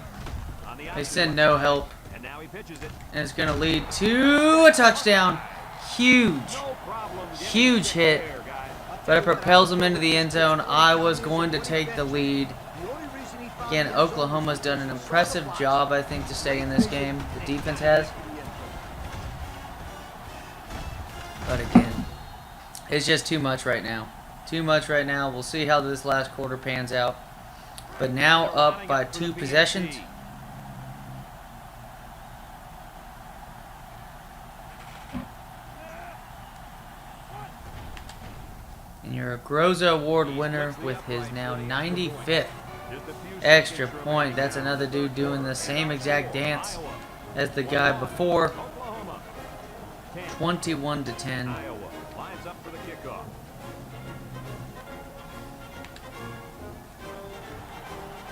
on the They option. send no help. And now he pitches it. And it's going to lead to a touchdown. Huge. No problem getting Huge it hit. there, guys. But it propels them into the end zone. I was going to take the lead. Again, Oklahoma's done an impressive job, I think, to stay in this game. The defense has. But again, it's just too much right now. Too much right now. We'll see how this last quarter pans out. But now up by 2 possessions. And you're a Groza Award winner with his now 95th extra point. That's another dude doing the same exact dance as the guy before. 21-10. Iowa lines up for the kickoff.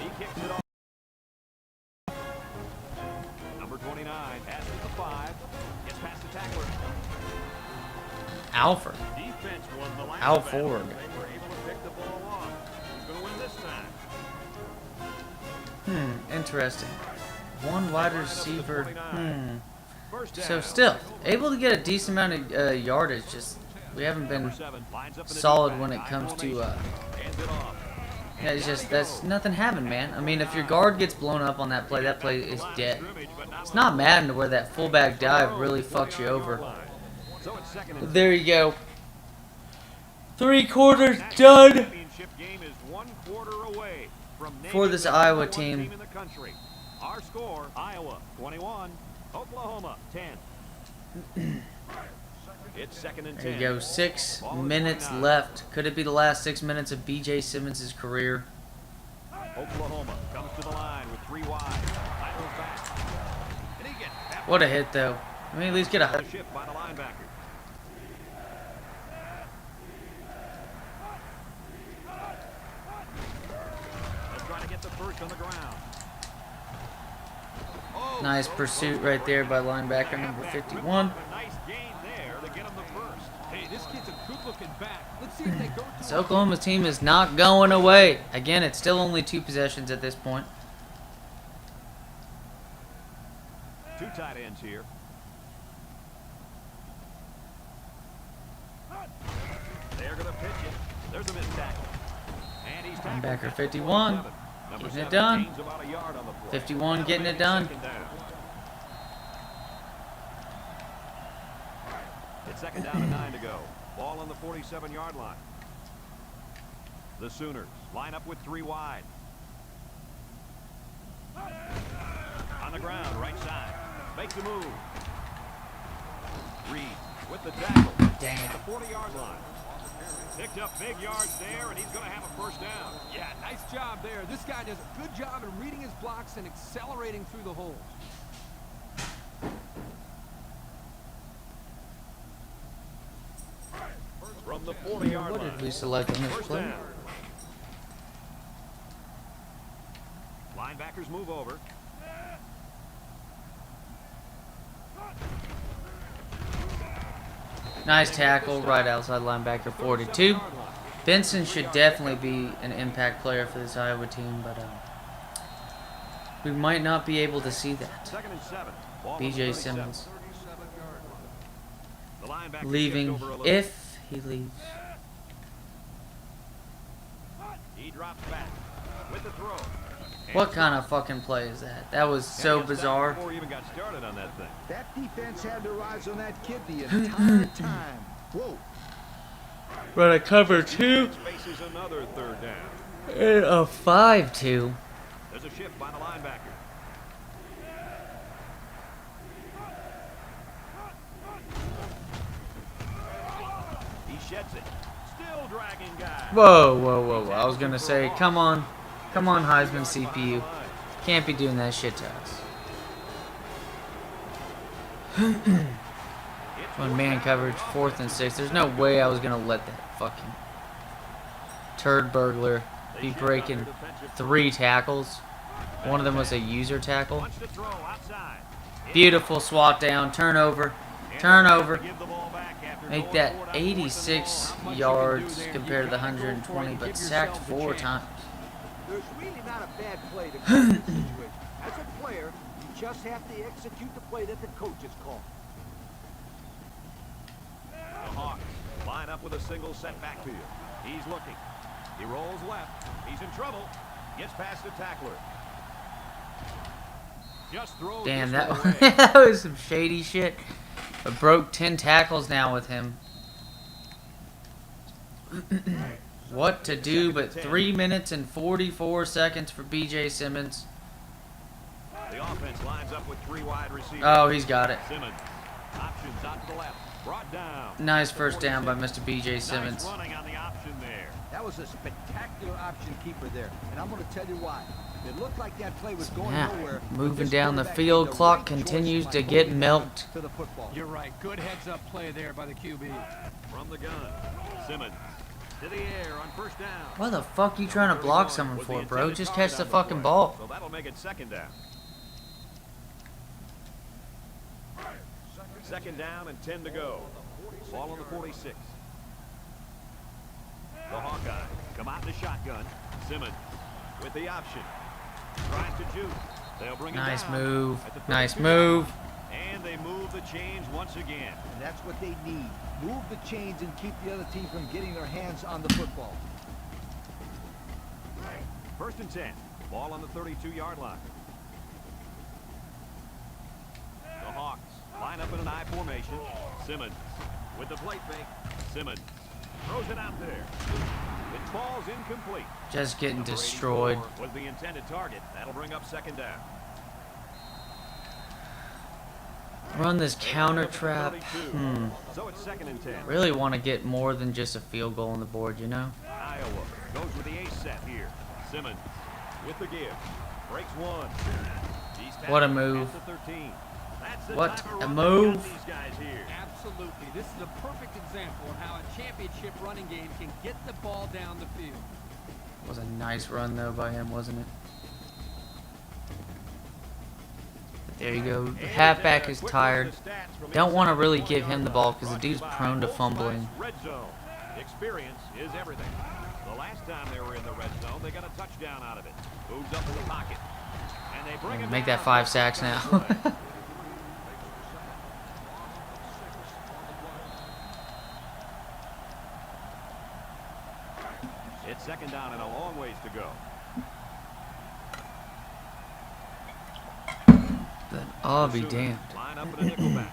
He kicks it off. Number 29 passes the 5. Gets past the tackler. Alford. Defense won the last Al battle. Ford. They were able to pick the ball off. Who's going to win this time? Interesting. One wide receiver. First down. So still, able to get a decent amount of yardage. Just, we haven't been Number 7 lines up in the solid deep when back. it comes to, Hands it off. yeah, it's just, that's nothing happened, man. I mean, if your guard gets blown up on that play is dead. It's not Madden to where that fullback dive really fucks you over. So it's 2nd and But there you go. 3 quarters done. championship game is 1 quarter away. from for naming this the Iowa #1 team. in the country. Our score, Iowa 21, Oklahoma 10. It's 2nd and 10. There you go. 6 Ball at minutes 29. left. Could it be the last 6 minutes of B.J. Simmons' career? Oklahoma comes to the line with 3 wide. Idles back. And he gets that What a hit, though. I mean, at least get a... shift by the linebacker. They'll try to get the first on the ground. Oh, Nice pursuit right there by linebacker number 51. A nice gain there to get him the first. Hey, this kid's a good-looking back. Let's see if they go to This him. Oklahoma team is not going away. Again, it's still only 2 possessions at this point. 2 tight ends here. They're going to pitch it. There's a missed tackle. And he's tackled. Linebacker 51. Number Getting it 7 done. gains about a yard on the play. 51 That'll getting make it done. 2nd down. It's 2nd down and 9 to go. Ball on the 47-yard line. The Sooners line up with 3 wide. On the ground, right side. Makes a move. Reed with the tackle. Dang it. At the 40-yard line. Picked up big yards there, and he's going to have a first down. Yeah, nice job there. This guy does a good job in reading his blocks and accelerating through the holes. From the 40-yard What line. did we select on this First play? down. Linebackers move over. Nice tackle right outside linebacker 42. Benson should definitely be an impact player for this Iowa team, but we might not be able to see that. 2nd and 7. Ball on the B.J. 37. Simmons The linebacker leaving skipped over a little. if he leaves. He drops back with the throw. What kind of fucking play is that? That was so bizarre. Before he even got started on that thing. That defense had their eyes on that kid the entire time. Whoa. Run a cover 2 Faces another 3rd down. and a 5-2. There's a shift by the linebacker. He sheds it. Still dragging guy. Whoa, whoa, whoa, whoa. I was going to say, come on. Come on, Heisman CPU. Can't be doing that shit to us. On man coverage, 4th and 6. There's no way I was going to let that fucking turd burglar be breaking 3 tackles. One of them was a user tackle. Wants to throw outside. Beautiful swat down, turnover, turnover. Give the ball back after Make going that forward on 86 yards compared to the 120, but sacked 4 times. There's really not a bad play to call this situation. As a player, you just have to execute the play that the coach has called. The Hawks line up with a single set backfield. He's looking. He rolls left. He's in trouble. Gets past the tackler. Just throws Damn, this that, one away. that was some shady shit. I broke 10 tackles now with him. What to do but 3 minutes and 44 seconds for B.J. Simmons. The offense lines up with 3 wide receivers. Oh, he's got it. Simmons. Options out to the left. Brought down. Nice first down by Mr. B.J. Simmons. Nice running on the option there. That was a spectacular option keeper there. And I'm going to tell you why. It looked like that play was going Now, nowhere. moving This down the quarterback field, made the clock right choice continues by to holding get on milked. to the football. You're right. Good heads-up play there by the QB. From the gun. Simmons. To the air on first down. What the fuck you trying to block someone for, bro? Just catch the fucking ball. So that'll make it 2nd down. 2nd down and 10 to go. Ball on the 46. The Hawkeye come out in the shotgun. Simmons with the option. Tries to juke. They'll bring it Nice down move. at the Nice 32. move. And they move the chains once again. And that's what they need. Move the chains and keep the other team from getting their hands on the football. 1st and 10. Ball on the 32-yard line. The Hawks line up in an I formation. Simmons with the plate fake. Simmons throws it out there. It falls incomplete. Just getting Number destroyed. 84 was the intended target. That'll bring up second down. Run this counter trap. So it's 2nd and 10. Really want to get more than just a field goal on the board, you know? Iowa goes with the ace set here. Simmons with the give. Breaks one. What a move. That's the What type of a run move. that got these guys here. Absolutely. This is a perfect example of how a championship running game can get the ball down the field. Was a nice run though by him, wasn't it? But there you go. The halfback is tired. Don't want to really give him the ball because the dude's prone to fumbling. Red zone. Experience is everything. The last time they were in the red zone, they got a touchdown out of it. Moves up to the pocket. And they bring him Make down that 5 for sacks the now. play. It's 2nd down and a long ways to go. But I'll be damned. Line up in a nickel back.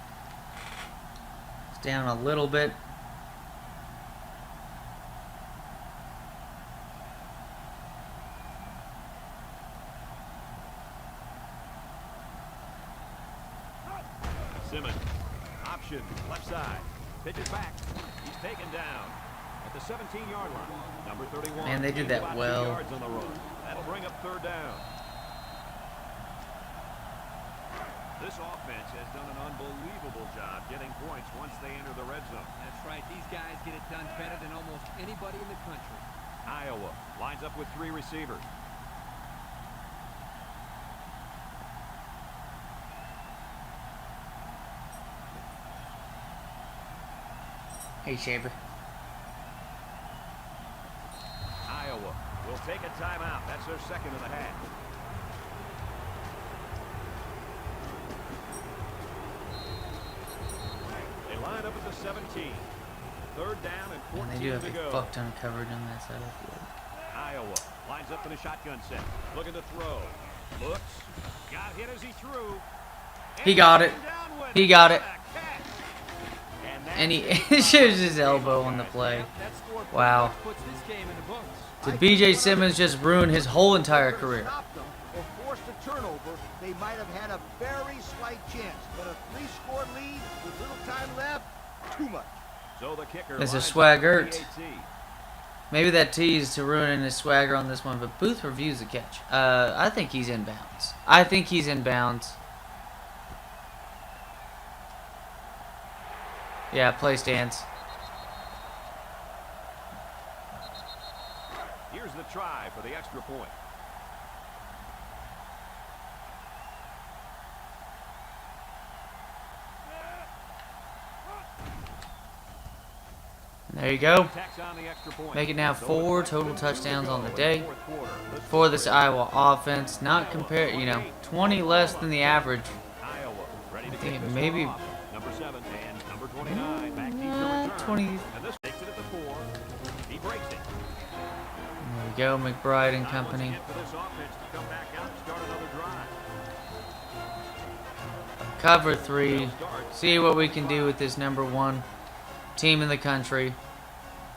It's down a little bit. Simmons, option, left side. Pitches back. He's taken down at the 17-yard line. Number 31. Man, they did gains that about 2 well. yards on the run. That'll bring up 3rd down. This offense has done an unbelievable job getting points once they enter the red zone. That's right. These guys get it done better than almost anybody in the country. Iowa lines up with 3 receivers. Hey, Shaver. Iowa will take a timeout. That's their 2nd of the half. They line up at the 17. 3rd down and 14 And they do have to a go. fuck ton of coverage on that side of the field. Iowa lines up in a shotgun set. Looking to throw. Looks. Got hit as he threw. He got it. Down with He got it. a catch. And he shows his elbow on the play. That score Wow. puts this game in the books. Did B.J. Simmons just ruin his whole entire career? Stopped them or forced a turnover, they might have had a very slight chance. But a 3-score lead with little time left, too much. So the kicker It's a lines up swaggert. with the AT. Maybe that tease to ruining his swagger on this one, but Booth reviews the catch. I think he's in bounds. I think he's in bounds. Yeah, play stance. Here's the try for the extra point. There you go. Tacks on the extra point. Make it now So 4 it's total 7-2 touchdowns to go on the in day fourth quarter. Let's for this celebrate. Iowa offense. Not compare, 20 less than the average. Iowa ready to I think kick this maybe- one off. Number 7 and number 29 back deep to return. 20. And this takes it at the 4. He breaks it. There we go, McBride and Time once company. again for this offense to come back out and start another drive. Cover 3. See what we can do with this number 1 team in the country.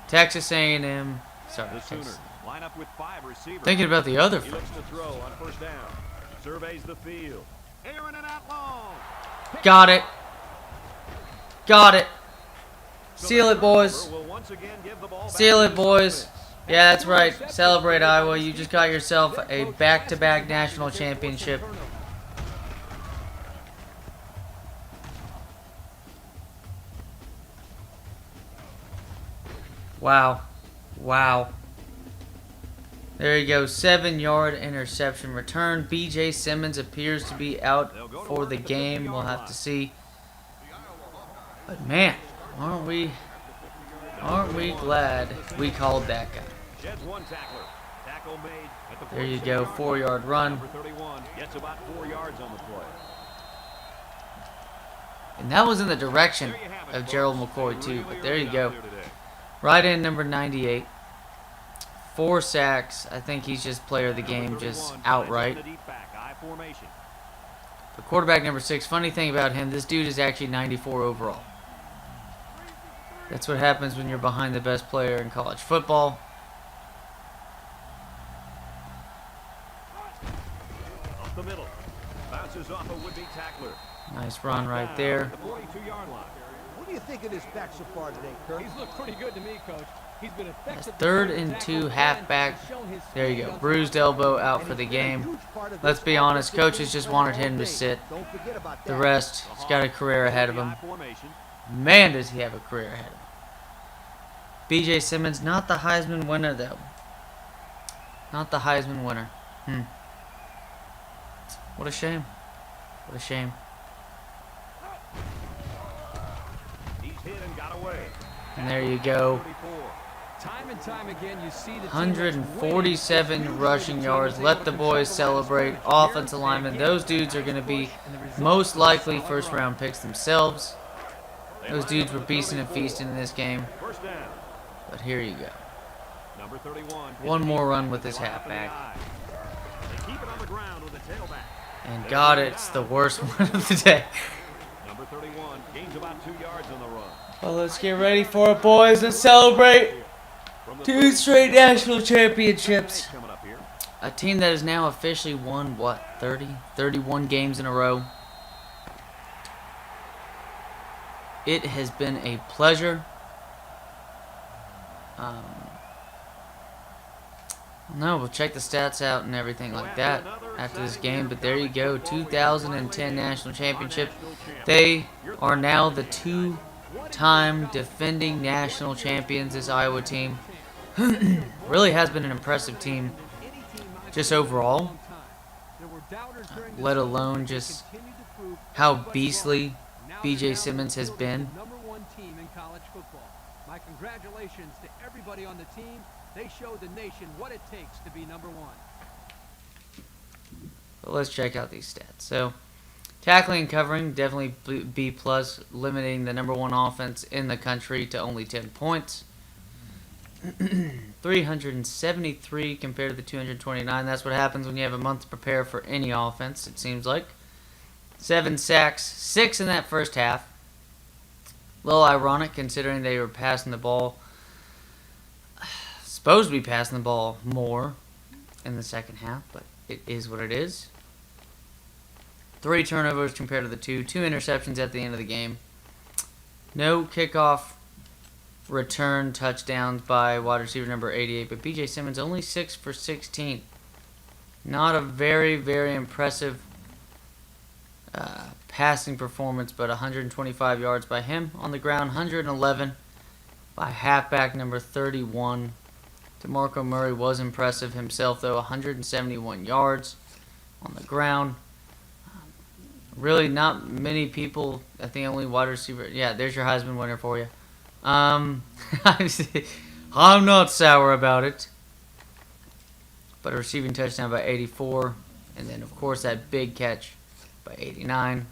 Texas A&M. Sorry, The Texas. Sooners line up with 5 receivers. Thinking about the other He friend. looks to throw on 1st down. Surveys the field. Aaron and out long. Got it. Got it. Seal it, boys. Will once again give the ball back Seal to it, the boys. offense. Yeah, that's right. Celebrate, Iowa. You just got yourself a back-to-back national championship. Wow. Wow. There you go. 7-yard interception return. B.J. Simmons appears to be out for the game. We'll have to see. But man, aren't we glad we called that guy? Sheds one tackler. Tackle made at the There you 46 go. yard 4-yard line. run. Number 31 gets about 4 yards on the play. And that was in the direction There you have it, of Gerald folks. McCoy They too. really But there you are go. out there today. Right in number 98. 4 sacks. I think he's just player of the game, Number just 31 outright. lines up in the deep back, I formation. The quarterback number 6. Funny thing about him, this dude is actually 94 overall. That's what happens when you're behind the best player in college football. would-be tackler. Nice run right there. The 42-yard line. What do you think of this back so far today, Kurt? He's looked pretty good to me, Coach. He's been effective. That's 3rd and 2, halfback. There you go. Bruised elbow, out for the game. Let's be honest, coaches just wanted him to sit. The rest, he's got a career ahead of him. Man, does he have a career ahead of him. B.J. Simmons, not the Heisman winner, though. Not the Heisman winner. What a shame. What a shame. He's hit and got away. And there you go. Time and time again, you see the 147 rushing yards. Let the boys celebrate. Offensive linemen. Those dudes are going to be most likely first-round picks themselves. Those dudes were beasting and feasting in this game. First down. But here you go. Number 31. One more run with this halfback. They keep it on the ground with the tailback. And God, it's the worst one of the day. Number 31 gains about 2 yards on the run. Well, let's get ready for it, boys. Let's celebrate 2 straight national championships. Coming up here. A team that has now officially won, what, 31 games in a row. It has been a pleasure. No, we'll check the stats out and everything like that after this game. But there you go, 2010 national championship. They are now the 2-time defending national champions. This Iowa team really has been an impressive team, just overall. Let alone just how beastly B.J. Simmons has been. #1 team in college football. My congratulations to everybody on the team. They showed the nation what it takes to be #1. But let's check out these stats. So, tackling and covering, definitely B+, limiting the #1 offense in the country to only 10 points. 373 compared to the 229. That's what happens when you have a month to prepare for any offense, it seems like. 7 sacks, 6 in that first half. A little ironic considering they were passing the ball, supposed to be passing the ball more in the second half, but it is what it is. 3 turnovers compared to the 2 interceptions at the end of the game. No kickoff return touchdowns by wide receiver number 88, but B.J. Simmons only 6 for 16. Not a very, very impressive passing performance, but 125 yards by him on the ground, 111 by halfback number 31. DeMarco Murray was impressive himself, though, 171 yards on the ground. Really not many people, I think only wide receiver. Yeah, there's your Heisman winner for you. I'm not sour about it. But a receiving touchdown by 84. And then, of course, that big catch by 89.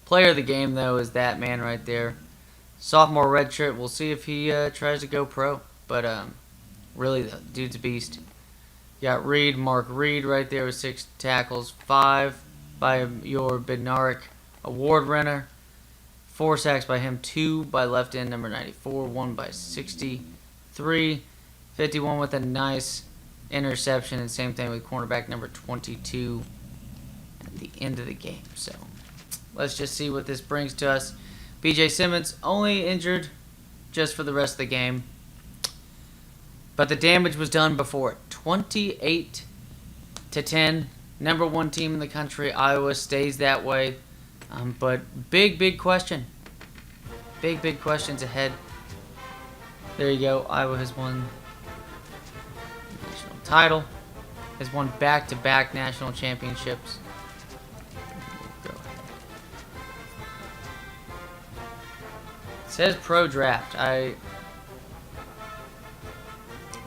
Player of the game, though, is that man right there. Sophomore redshirt. We'll see if he tries to go pro. But really, the dude's a beast. You got Reed, Mark Reed right there with 6 tackles. 5 by your Bednarik award winner. 4 sacks by him. 2 by left end number 94. 1 by 63. 51 with a nice interception. And same thing with cornerback number 22 at the end of the game. So let's just see what this brings to us. B.J. Simmons only injured just for the rest of the game. But the damage was done before it. 28-10. #1 team in the country. Iowa stays that way. But big question. Big questions ahead. There you go. Iowa has won the national title. Has won back-to-back national championships. Go ahead. It says pro draft.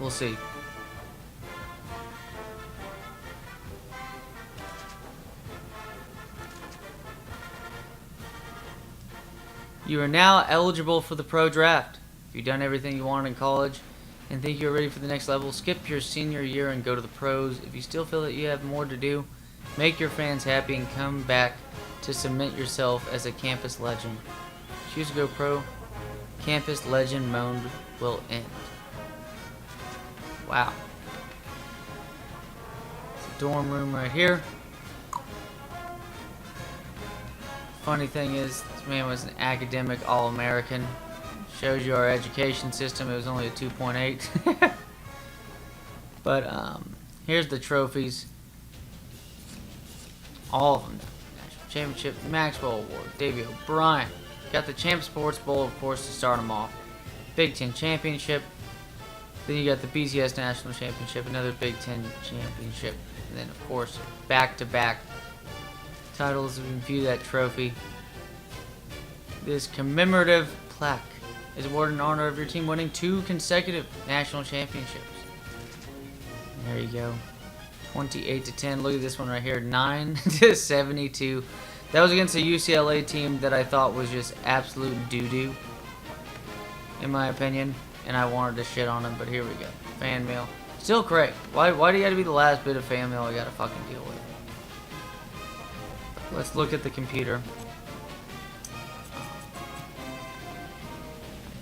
We'll see. You are now eligible for the pro draft. If you've done everything you wanted in college and think you're ready for the next level, skip your senior year and go to the pros. If you still feel that you have more to do, make your fans happy and come back to cement yourself as a campus legend. Choose to go pro. Campus legend mode will end. Wow. It's a dorm room right here. funny thing is, this man was an academic All-American. Shows you our education system. It was only a 2.8. But here's the trophies. All of them. National Championship, Maxwell Award, Davey O'Brien. Got the Champ Sports Bowl, of course, to start them off. Big Ten Championship. Then you got the BCS National Championship, another Big Ten Championship. And then, of course, back-to-back titles. If you view that trophy. This commemorative plaque is awarded in honor of your team winning 2 consecutive national championships. And there you go. 28-10. Look at this one right here. 9-72. That was against a UCLA team that I thought was just absolute doo-doo, in my opinion. And I wanted to shit on them, but here we go. Fan mail. Still Craig. Why do you gotta be the last bit of fan mail I gotta fucking deal with? Let's look at the computer.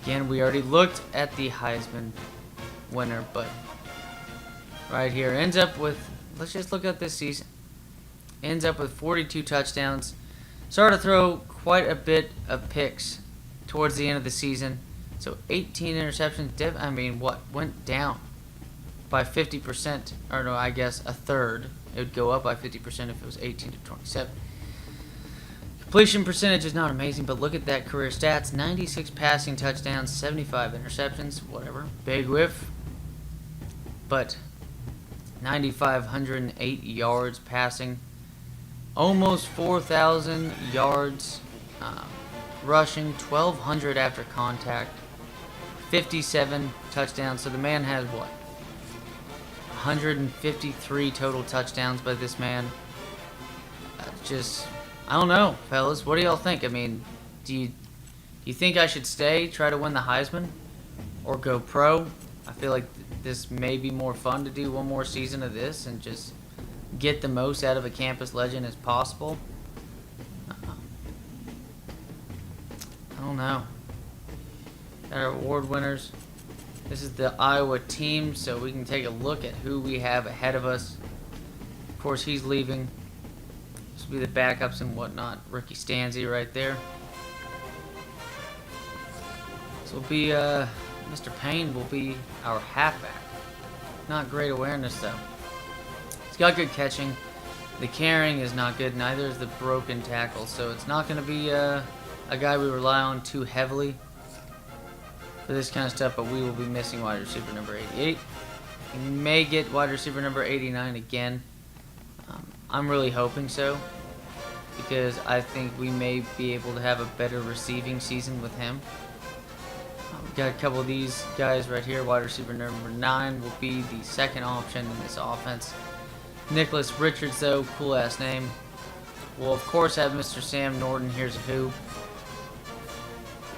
Again, we already looked at the Heisman winner, but right here ends up with, let's just look at this season. Ends up with 42 touchdowns. Started to throw quite a bit of picks towards the end of the season. So 18 interceptions. Went down by 50%. Or no, I guess a third. It would go up by 50% if it was 18 to 27. Completion percentage is not amazing, but look at that career stats. 96 passing touchdowns, 75 interceptions, whatever. Big whiff. But 9,508 yards passing. Almost 4,000 yards rushing. 1,200 after contact. 57 touchdowns. So the man has what? 153 total touchdowns by this man. I don't know, fellas. What do y'all think? I mean, do you think I should stay, try to win the Heisman, or go pro? I feel like this may be more fun to do one more season of this and just get the most out of a campus legend as possible. I don't know. Got our award winners. This is the Iowa team, so we can take a look at who we have ahead of us. Of course, he's leaving. This will be the backups and whatnot. Ricky Stanzi right there. This will be, Mr. Payne will be our halfback. Not great awareness, though. He's got good catching. The carrying is not good. Neither is the broken tackle. So it's not going to be a guy we rely on too heavily for this kind of stuff, but we will be missing wide receiver number 88. We may get wide receiver number 89 again. I'm really hoping so, because I think we may be able to have a better receiving season with him. We've got a couple of these guys right here. Wide receiver number 9 will be the second option in this offense. Nicholas Richards, though, cool ass name. We'll of course have Mr. Sam Norton. Here's who.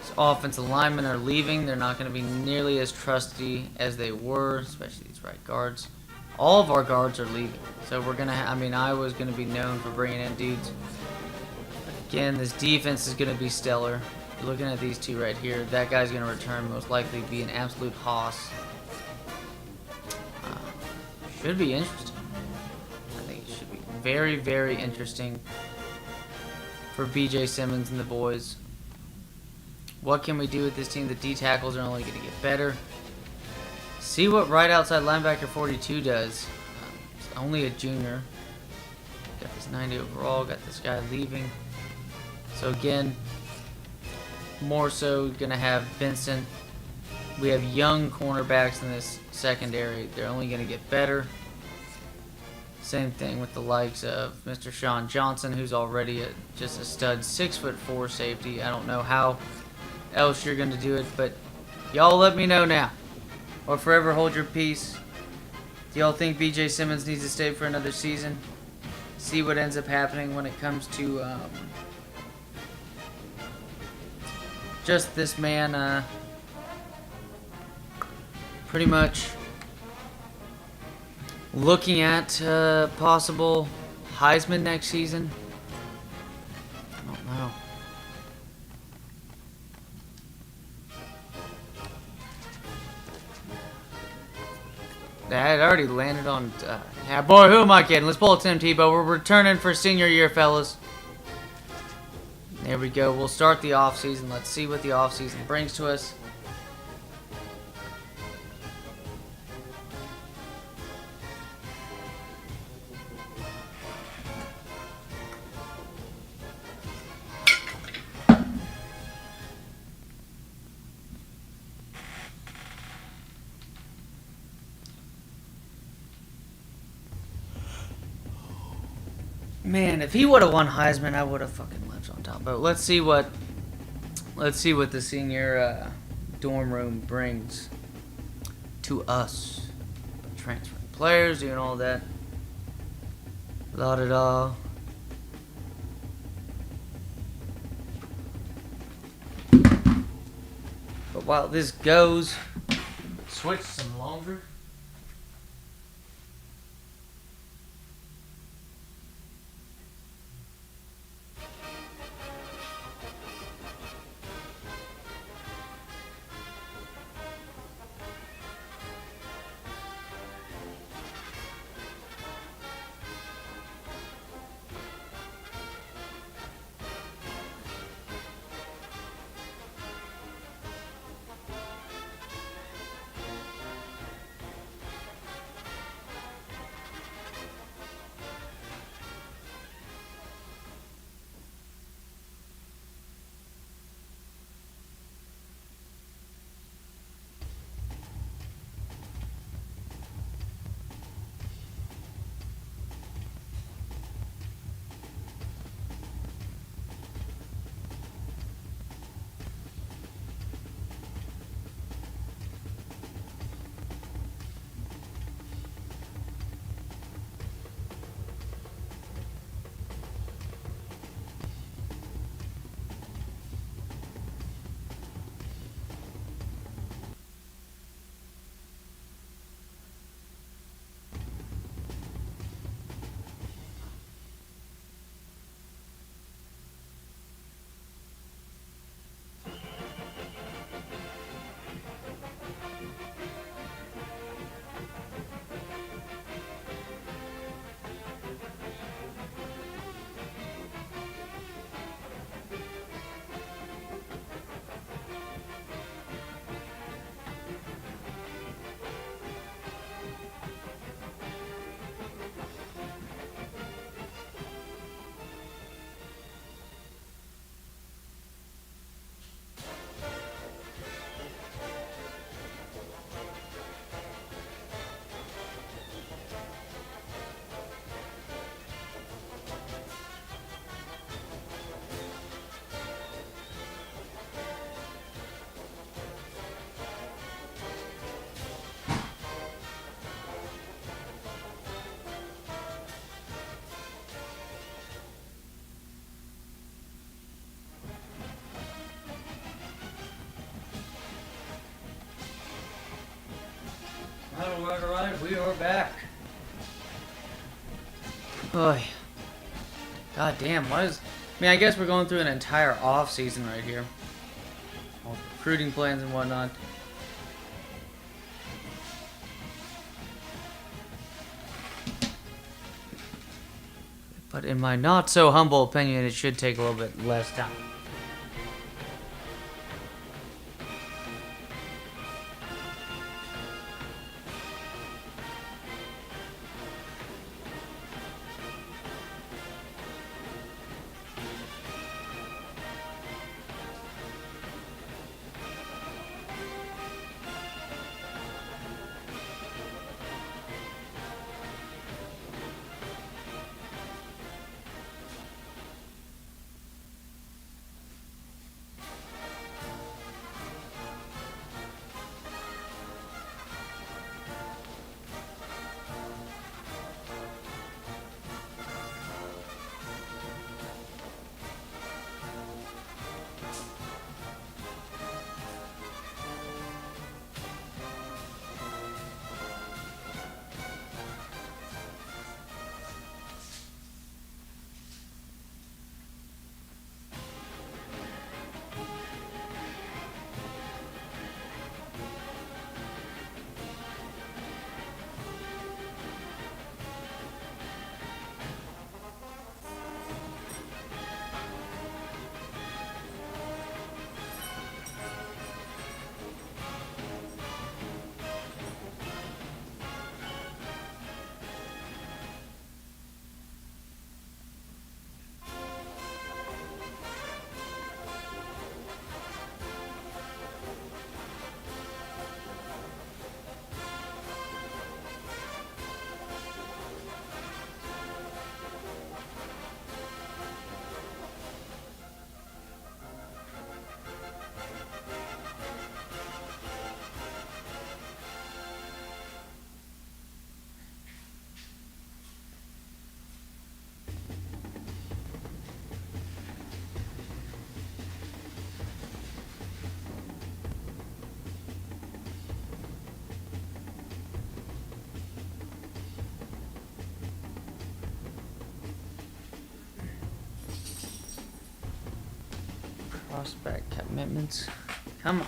His offensive linemen are leaving. They're not going to be nearly as trusty as they were, especially these right guards. All of our guards are leaving, so we're gonna. Iowa's gonna be known for bringing in dudes. But again, this defense is gonna be stellar. You're looking at these two right here. That guy's gonna return, most likely be an absolute hoss. Should be interesting. I think it should be very, very interesting for BJ Simmons and the boys. What can we do with this team? The D tackles are only gonna get better. See what right outside linebacker 42 does. He's only a junior. Got this 90 overall. Got this guy leaving. So again, more so going to have Vincent. We have young cornerbacks in this secondary. They're only going to get better. Same thing with the likes of Mr. Sean Johnson, who's already just a stud 6'4" safety. I don't know how else you're going to do it, but y'all let me know now. Or forever hold your peace. Do y'all think BJ Simmons needs to stay for another season? See what ends up happening when it comes to just this man pretty much looking at possible Heisman next season. I don't know. That already landed on... yeah, boy, who am I kidding? Let's pull it Tim Tebow. We're returning for senior year, fellas. There we go. We'll start the offseason. Let's see what the offseason brings to us. Man, if he would have won Heisman, I would have fucking lived on top. But let's see what the senior dorm room brings to us. Transferring players, doing all that. La da da. But while this goes, switch some longer. Alright, we are back. Boy. God damn, what is... I mean, I guess we're going through an entire off season right here. All the recruiting plans and whatnot. But in my not so humble opinion, it should take a little bit less time. Prospect commitments. Come on.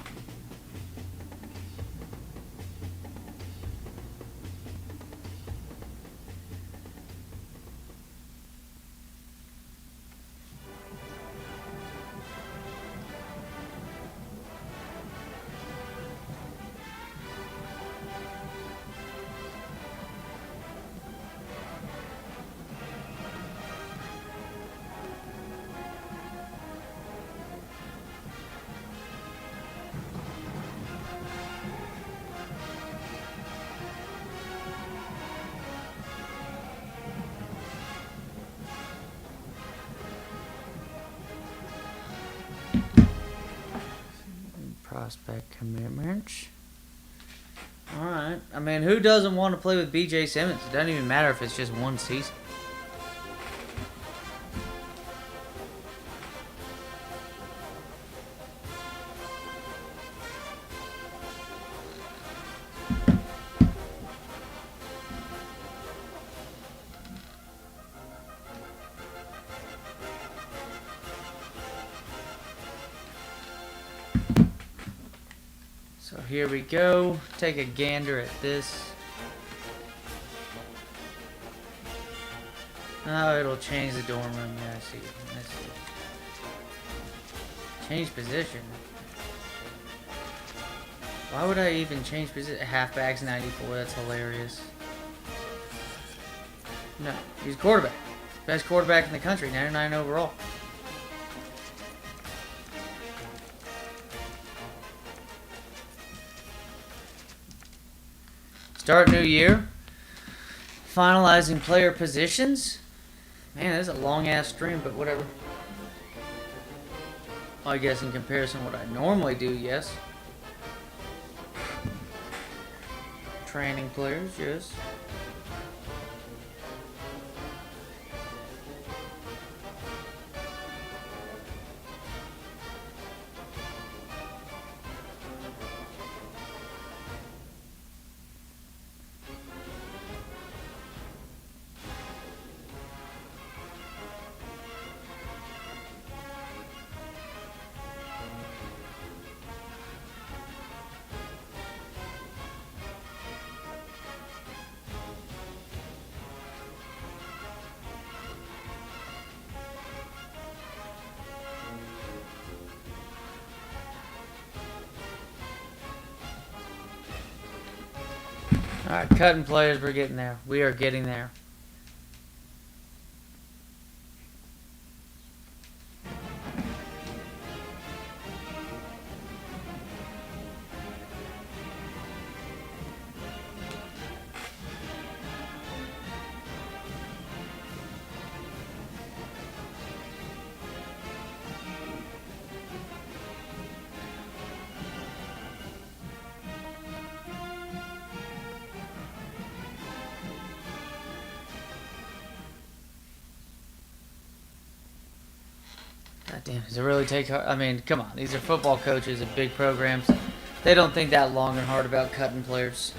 Prospect commitments. Alright. I mean, who doesn't want to play with B.J. Simmons? It doesn't even matter if it's just one season. So here we go. Take a gander at this. Oh, it'll change the dorm room. Yeah, I see. I see. Change position. Why would I even change position? Halfback's 94. That's hilarious. No, he's quarterback. Best quarterback in the country. 99 overall. Start new year. Finalizing player positions. Man, this is a long ass stream, but whatever. I guess in comparison to what I normally do, yes. Training players, yes. Alright, cutting players, we're getting there. We are getting there. God damn, does it really take... I mean, come on. These are football coaches at big programs. They don't think that long and hard about cutting players.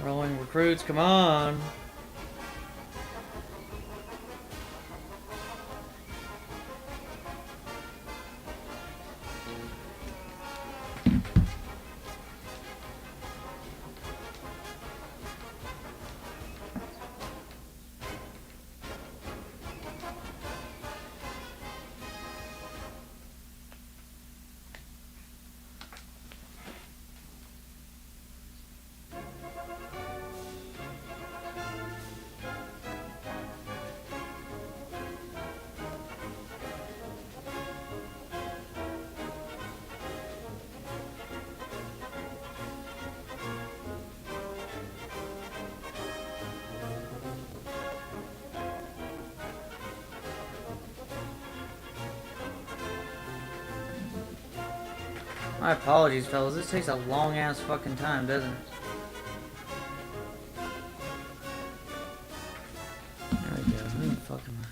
Rolling recruits, come on. My apologies, fellas. This takes a long ass fucking time, doesn't it? There we go. Who the fuck am I?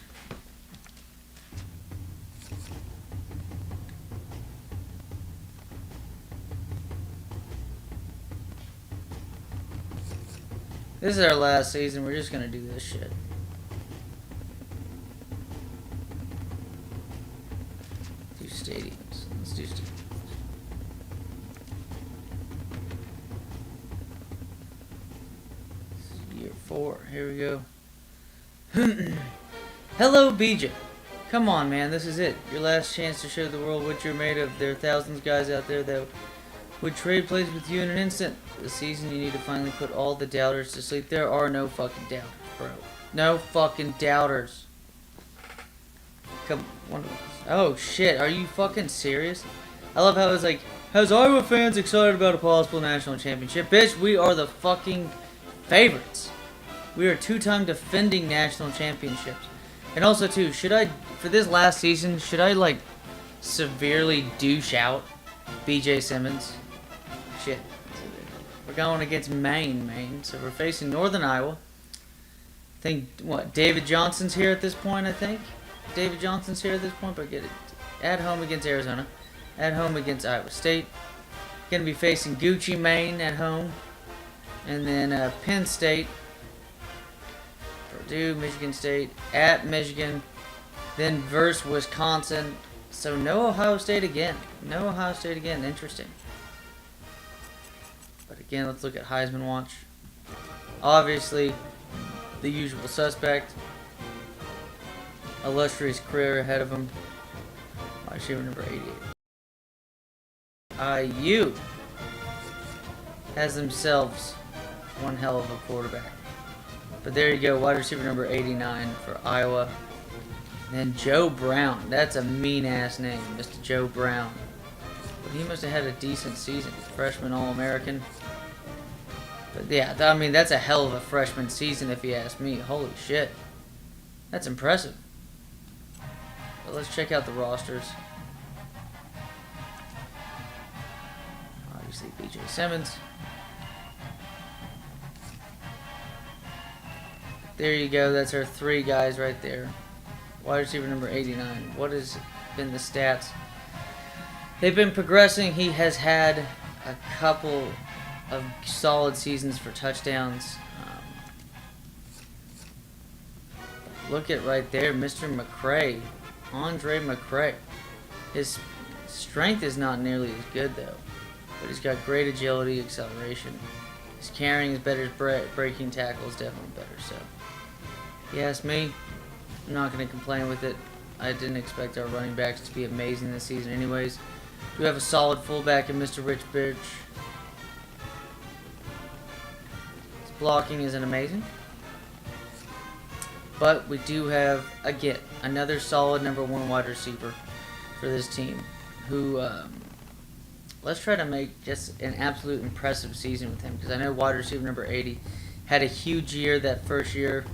This is our last season. We're just gonna do this shit. Do stadiums. Let's do stadiums. Year 4. Here we go. Hello, BJ. Come on, man. This is it. Your last chance to show the world what you're made of. There are thousands of guys out there that would trade places with you in an instant. This season, you need to finally put all the doubters to sleep. There are no fucking doubters, bro. No fucking doubters. Come on. Oh, shit. Are you fucking serious? I love how it's like, has Iowa fans excited about a possible national championship? Bitch, we are the fucking favorites. We are two-time defending national championships. And also, too, should I, for this last season, should I, like, severely douche out BJ Simmons? Shit. We're going against Maine. So we're facing Northern Iowa. I think, what, David Johnson's here at this point, I think? David Johnson's here at this point, but get it. At home against Arizona. At home against Iowa State. Going to be facing Gucci, Maine at home. And then Penn State. Purdue, Michigan State. At Michigan. Then versus Wisconsin. So no Ohio State again. No Ohio State again. Interesting. But again, let's look at Heisman Watch. Obviously, the usual suspect. Illustrious career ahead of him. Wide receiver number 88. IU has themselves one hell of a quarterback. But there you go, wide receiver number 89 for Iowa. And then Joe Brown. That's a mean-ass name, Mr. Joe Brown. But he must have had a decent season. Freshman All-American. But yeah, I mean, that's a hell of a freshman season if you ask me. Holy shit. That's impressive. But let's check out the rosters. Obviously, BJ Simmons. There you go. That's our 3 guys right there. Wide receiver number 89. What has been the stats? They've been progressing. He has had a couple of solid seasons for touchdowns. Look at right there, Mr. McCray. Andre McCray. His strength is not nearly as good, though. But he's got great agility, acceleration. His carrying is better. His breaking tackle is definitely better. So, if you ask me, I'm not going to complain with it. I didn't expect our running backs to be amazing this season anyways. We have a solid fullback in Mr. Rich Birch. His blocking isn't amazing. But we do have, again, another solid number 1 wide receiver for this team. Who, let's try to make just an absolute impressive season with him. Because I know wide receiver number 80 had a huge year that first year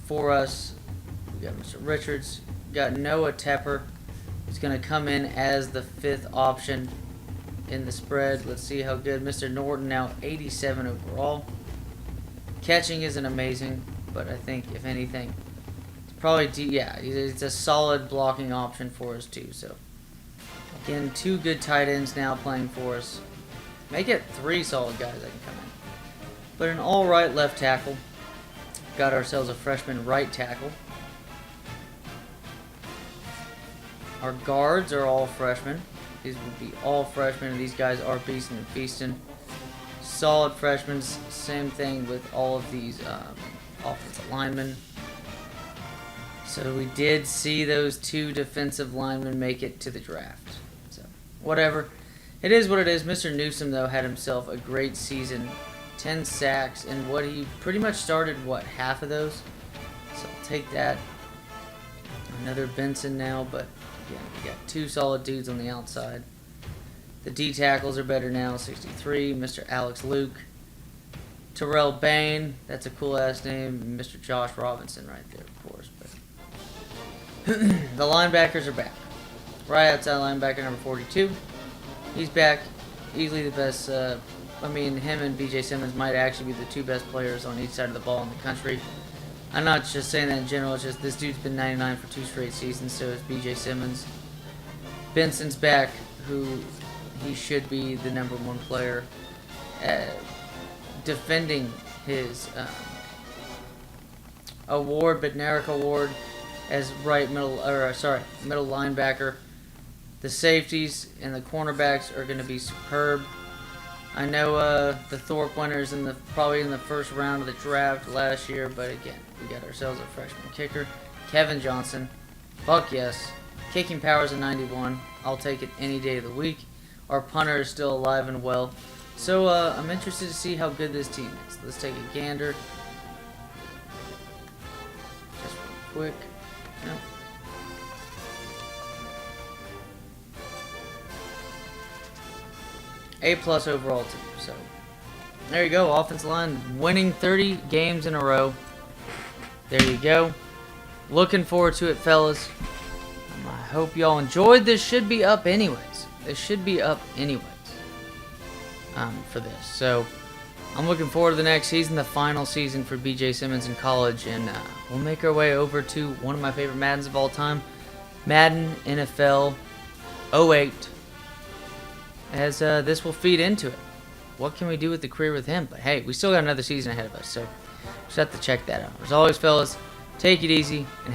for us. We got Mr. Richards. We got Noah Tepper. He's going to come in as the 5th option in the spread. Let's see how good. Mr. Norton now 87 overall. Catching isn't amazing, but I think, if anything, it's probably, it's a solid blocking option for us too. So, again, 2 good tight ends now playing for us. Make it 3 solid guys that can come in. But an all-right left tackle. Got ourselves a freshman right tackle. Our guards are all freshmen. These would be all freshmen, and these guys are beasting and feasting. Solid freshmen. Same thing with all of these offensive linemen. So we did see those 2 defensive linemen make it to the draft. So whatever. It is what it is. Mr. Newsome, though, had himself a great season. 10 sacks, and what he pretty much started, half of those? So I'll take that. Another Benson now, but again, we got 2 solid dudes on the outside. The D tackles are better now, 63. Mr. Alex Luke. Terrell Bain, that's a cool ass name. Mr. Josh Robinson right there, of course. But the linebackers are back. Right outside linebacker number 42. He's back. Easily the best. Him and BJ Simmons might actually be the 2 best players on each side of the ball in the country. I'm not just saying that in general. It's just this dude's been 99 for 2 straight seasons. So is BJ Simmons. Benson's back, who he should be the number 1 player, defending his award, Bednarik Award, as middle linebacker. The safeties and the cornerbacks are going to be superb. I know the Thorpe winners probably in the first round of the draft last year, but again, we got ourselves a freshman kicker, Kevin Johnson. Fuck yes. Kicking power's a 91. I'll take it any day of the week. Our punter is still alive and well. So I'm interested to see how good this team is. Let's take a gander. Just real quick. No. A+ overall team. So there you go. Offensive line winning 30 games in a row. There you go. Looking forward to it, fellas. I hope y'all enjoyed. This should be up anyways. For this. So I'm looking forward to the next season, the final season for BJ Simmons in college, and we'll make our way over to one of my favorite Maddens of all time, Madden NFL 08. As this will feed into it. What can we do with the career with him? But hey, we still got another season ahead of us, so just have to check that out. As always, fellas, take it easy and